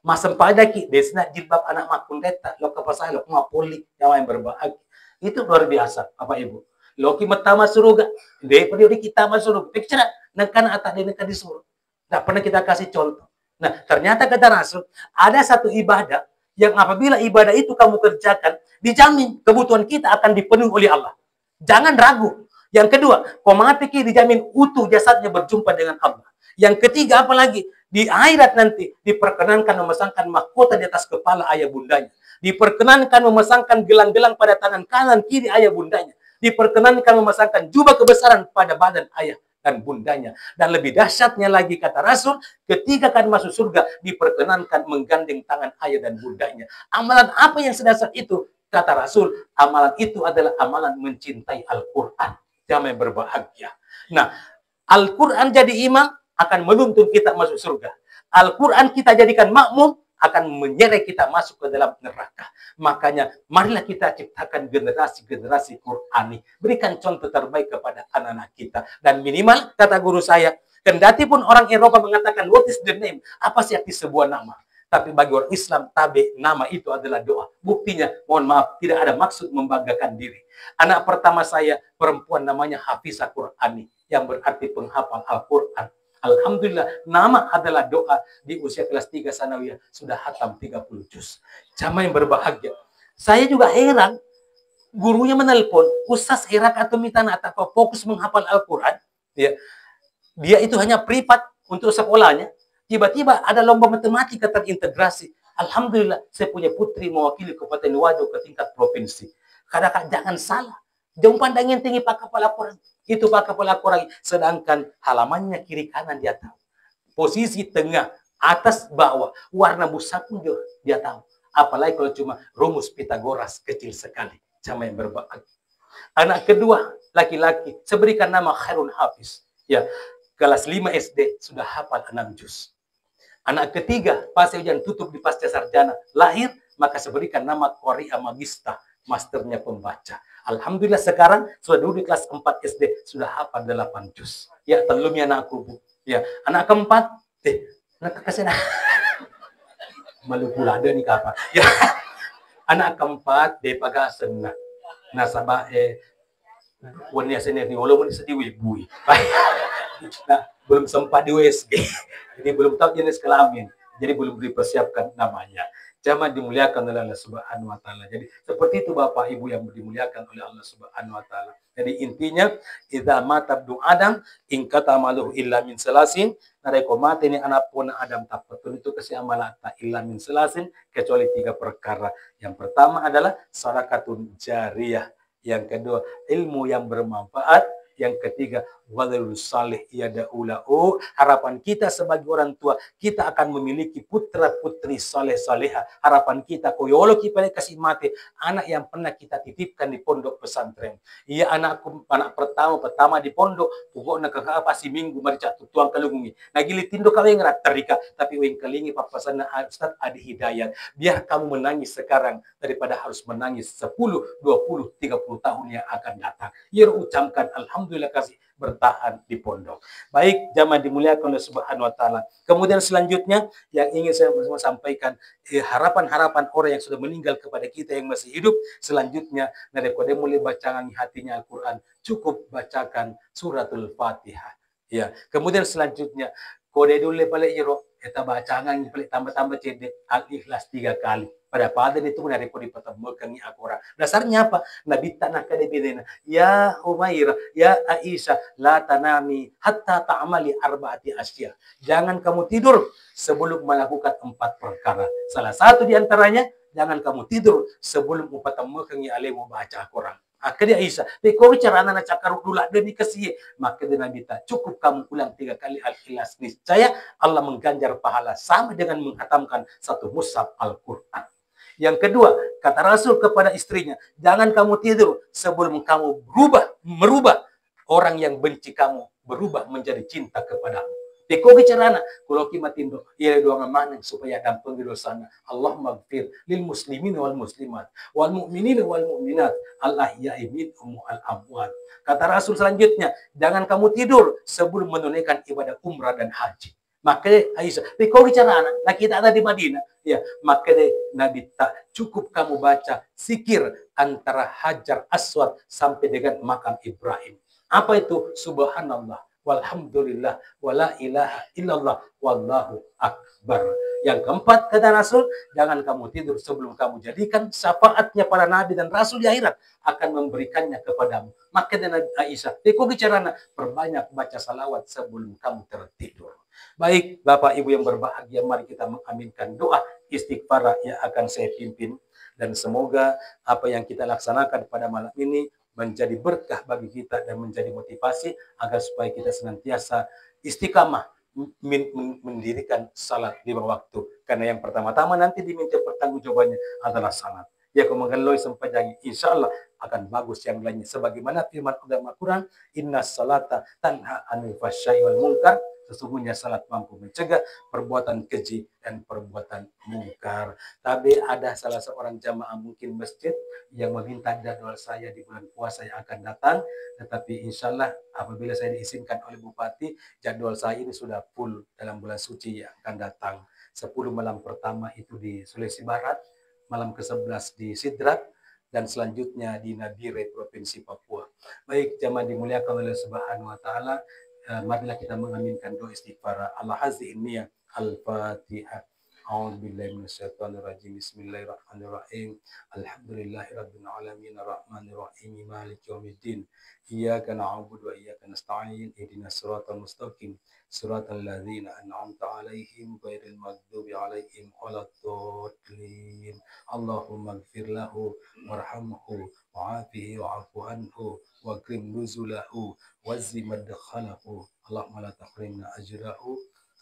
Mas sempajak desna jilbab anak makun deta, lo kapasai lo ngapoli yang berbahagia. Itu luar biasa, Bapak Ibu. Loki metama suruga, dia pergi kita masuk. Pikir nak atas dia nak disuruh. Tidak pernah kita kasih contoh. Nah, ternyata kata Rasul, ada satu ibadah yang apabila ibadah itu kamu kerjakan, dijamin kebutuhan kita akan dipenuhi oleh Allah. Jangan ragu. Yang kedua, kau mati dijamin utuh jasadnya berjumpa dengan Allah. Yang ketiga, apalagi di akhirat nanti diperkenankan memasangkan mahkota di atas kepala ayah bundanya. Diperkenankan memasangkan gelang-gelang pada tangan kanan kiri ayah bundanya. Diperkenankan memasangkan jubah kebesaran pada badan ayah dan bundanya. Dan lebih dahsyatnya lagi kata Rasul, ketika akan masuk surga diperkenankan menggandeng tangan ayah dan bundanya. Amalan apa yang sedasar itu? Kata Rasul, amalan itu adalah amalan mencintai Al-Quran. Yang berbahagia. Nah, Al-Quran jadi imam akan menuntun kita masuk surga. Al-Quran kita jadikan makmum akan menyeret kita masuk ke dalam neraka. Makanya marilah kita ciptakan generasi-generasi Qurani. Berikan contoh terbaik kepada anak-anak kita. Dan minimal, kata guru saya, kendati pun orang Eropa mengatakan, what is the name? Apa sih arti sebuah nama? Tapi bagi orang Islam, tabe, nama itu adalah doa. Buktinya, mohon maaf, tidak ada maksud membanggakan diri. Anak pertama saya, perempuan namanya Hafizah Qurani, yang berarti penghafal Al-Quran. Alhamdulillah, nama adalah doa. Di usia kelas 3 sanawiyah sudah hatam 30 juz. Jamaah yang berbahagia. Saya juga heran, gurunya menelpon, Ustaz Irak atau Mitana atau fokus menghafal Al-Quran. Ya. Dia itu hanya privat untuk sekolahnya. Tiba-tiba ada lomba matematika terintegrasi. Alhamdulillah, saya punya putri mewakili Kabupaten Wajo ke tingkat provinsi. Kadang-kadang jangan salah. Jangan pandangin tinggi pak kepala Quran. Itu pak kepala Quran. Sedangkan halamannya kiri kanan dia tahu. Posisi tengah, atas, bawah. Warna busa pun dia tahu. Apalagi kalau cuma rumus Pitagoras kecil sekali. Jamaah yang berbahagia. Anak kedua laki-laki, saya berikan nama Khairun Hafiz. Ya, kelas 5 SD sudah hafal 6 juz. Anak ketiga, pas ujian tutup di pasca sarjana, lahir, maka saya berikan nama Qoria Magista, masternya pembaca. Alhamdulillah sekarang sudah duduk di kelas 4 SD, sudah hafal 8 juz. Ya, telumnya anakku, Bu. Ya, anak keempat, anak kasih malu pula ada nih kakak. Ya, anak keempat, de pagasen na. Nasaba wannya sendiri walaupun sedih bui. Nah, belum sempat di USG. Jadi belum tahu jenis kelamin. Jadi belum dipersiapkan namanya. Jangan dimuliakan oleh Allah Subhanahu wa taala. Jadi seperti itu Bapak Ibu yang dimuliakan oleh Allah Subhanahu wa taala. Jadi intinya idza mata ibnu Adam in kata maluhu illa min salasin. Nareko mati ini anak pun Adam tak betul itu kasih amalan tak illa min salasin kecuali 3 perkara. Yang pertama adalah sadaqatun jariyah. Yang kedua, ilmu yang bermanfaat. Yang ketiga, waladul salih yada'ulahu. Harapan kita sebagai orang tua, kita akan memiliki putra putri saleh saleha. Harapan kita, koyolo kita kasih mati anak yang pernah kita titipkan di pondok pesantren. Iya anakku, anak pertama di pondok, pokoknya kakak pasti minggu marica tuang kalungi. Nagili tindo kau yang terika, tapi weng kalingi papasana Ustaz Adi Hidayat. Biar kamu menangis sekarang daripada harus menangis 10, 20, 30 tahun yang akan datang. Ia ucapkan alhamdulillah kasih bertahan di pondok. Baik, jamaah dimuliakan oleh Subhanahu wa taala. Kemudian selanjutnya yang ingin saya sampaikan, harapan-harapan orang yang sudah meninggal kepada kita yang masih hidup, selanjutnya dari kode mulai bacaan hatinya Al-Qur'an, cukup bacakan suratul Fatihah. Ya, kemudian selanjutnya kode dulu balik iro kita bacangan balik tambah-tambah cedek Al-Ikhlas 3 kali. Pada itu dari kode pertemukan ni akora. Dasarnya apa? Nabi tanah kade bidena. Ya Umairah, ya Aisyah, la tanami hatta ta'amali arba'ati asya. Jangan kamu tidur sebelum melakukan 4 perkara. Salah satu di antaranya, jangan kamu tidur sebelum pertemukan ni alemu baca Quran. Akhirnya Aisyah, kau bicara anak cakar dulu demi kasih, maka dia Nabi cukup kamu ulang 3 kali Al-Ikhlas, niscaya Allah mengganjar pahala sama dengan menghatamkan 1 mushaf Al-Quran. Yang kedua, kata Rasul kepada istrinya, jangan kamu tidur sebelum kamu merubah orang yang benci kamu berubah menjadi cinta kepadamu. Teko bicara kalau kita tindo, ia doa mana supaya dampung di dosanya. Allah maghfir lil muslimin wal muslimat wal mu'minin wal mu'minat Allah yaimin al amwat. Kata Rasul selanjutnya, jangan kamu tidur sebelum menunaikan ibadah umrah dan haji. Maka Aisyah, teko bicara laki tak ada di Madinah. Ya, maka Nabi tak cukup kamu baca zikir antara Hajar Aswad sampai dengan makam Ibrahim. Apa itu? Subhanallah, walhamdulillah, wala ilaha illallah, wallahu akbar. Yang keempat, kata Rasul, jangan kamu tidur sebelum kamu jadikan syafaatnya para nabi dan rasul di akhirat akan memberikannya kepadamu. Maka Nabi Aisyah, teko bicara perbanyak baca salawat sebelum kamu tertidur. Baik, Bapak Ibu yang berbahagia, mari kita mengaminkan doa istighfar yang akan saya pimpin. Dan semoga apa yang kita laksanakan pada malam ini menjadi berkah bagi kita dan menjadi motivasi agar supaya kita senantiasa istiqamah mendirikan salat 5 waktu. Karena yang pertama-tama nanti diminta pertanggungjawabannya adalah salat. Ya kemudian sampai jadi insya Allah akan bagus yang lainnya. Sebagaimana firman Al-Quran, inna salata tanha anil fahsya'i wal munkar. Sesungguhnya salat mampu mencegah perbuatan keji dan perbuatan mungkar. Tapi ada salah seorang jamaah mungkin masjid yang meminta jadwal saya di bulan puasa yang akan datang. Tetapi insya Allah apabila saya diizinkan oleh Bupati, jadwal saya ini sudah full dalam bulan suci yang akan datang. 10 malam pertama itu di Sulawesi Barat, malam ke-11 di Sidrat, dan selanjutnya di Nabire, Provinsi Papua. Baik, jamaah dimuliakan oleh Subhanahu wa taala. Marilah kita mengaminkan doa istighfar. Allah hazi niyah. Al-Fatihah. A'udzubillahi minasyaitonir rajim. Bismillahirrahmanirrahim. Alhamdulillahirabbil alamin arrahmanir rahim maliki yaumiddin. Iyyaka na'budu wa iyyaka nasta'in. Ihdinas siratal mustaqim. Siratal ladzina an'amta 'alaihim ghairil maghdubi 'alaihim waladdallin. Allahumma ighfir lahu warhamhu wa'afihi wa'fu anhu wa krim nuzulahu wazzi madkhalahu. Allahumma la tahrimna ajrahu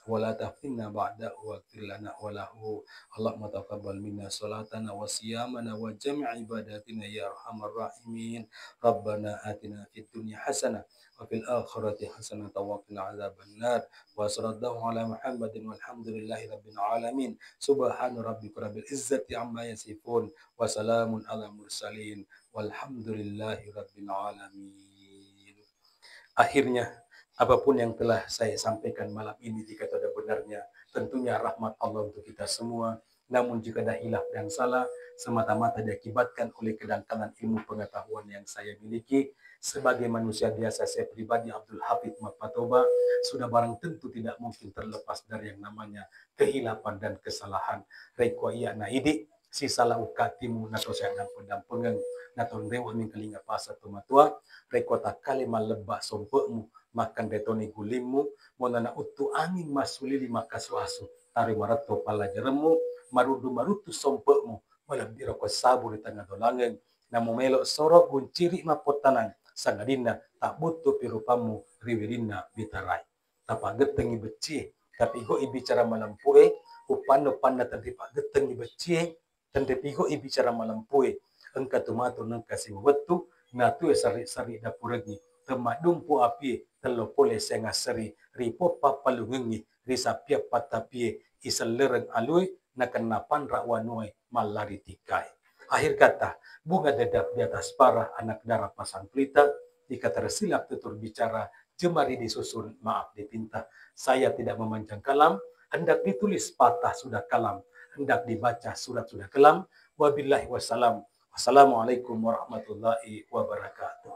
wa la taftinna ba'dahu waghfir lana wa lahu. Allahumma taqabbal minna salatana wa siyamana wa jami' ibadatina ya arhamar rahimin. Rabbana atina fid dunya hasanah wa fil akhirati hasanah wa qina adzabannar. Wa sallallahu ala Muhammadin walhamdulillahi rabbil alamin. Subhana rabbika rabbil izzati amma yasifun wa salamun ala mursalin walhamdulillahi rabbil alamin. Akhirnya, apapun yang telah saya sampaikan malam ini, jika ada benarnya, tentunya rahmat Allah untuk kita semua. Namun jika ada hilaf dan salah, semata-mata diakibatkan oleh kedangkalan ilmu pengetahuan yang saya miliki. Sebagai manusia biasa, saya pribadi Abdul Hafidh Mapatoba, sudah barang tentu tidak mungkin terlepas dari yang namanya kehilapan dan kesalahan. Reko iya na idi, si salah ukatimu nato saya dan pendampingan nato rewa min kalinga pasa tumatua, reko tak kalima lebak sompekmu, makan detoni gulimmu, monana utu angin masulili makaswasu, tari marato pala jeremu, marudu marutu sompekmu, malabira ko sabu di tengah dolangan, namu melok sorok gunciri mapotanang, sangadina tak butuh pirupamu riwirina bitarai. Tapa getengi beci, tapi go ibicara malampue, upano panda tandipa getengi beci, tandipigo ibicara malampue, engka tumato nang kasih wetu, natu sari-sari dapuragi, temadung pu api, telo pole senga seri, ripo papalungengi, risapia patapie, iselereng alui, nakenapan rakwanue, malari tikai. Akhir kata, bunga dedap di atas parah anak darah pasang pelita, jika tersilap tutur bicara, jemari disusun, maaf dipinta. Saya tidak memanjang kalam, hendak ditulis patah sudah kalam, hendak dibaca surat sudah kelam. Wabillahi wassalam. Wassalamualaikum warahmatullahi wabarakatuh.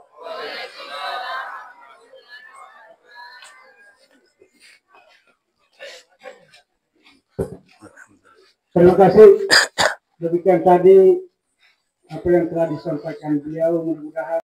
Terima kasih. Demikian tadi apa yang telah disampaikan beliau, mudah-mudahan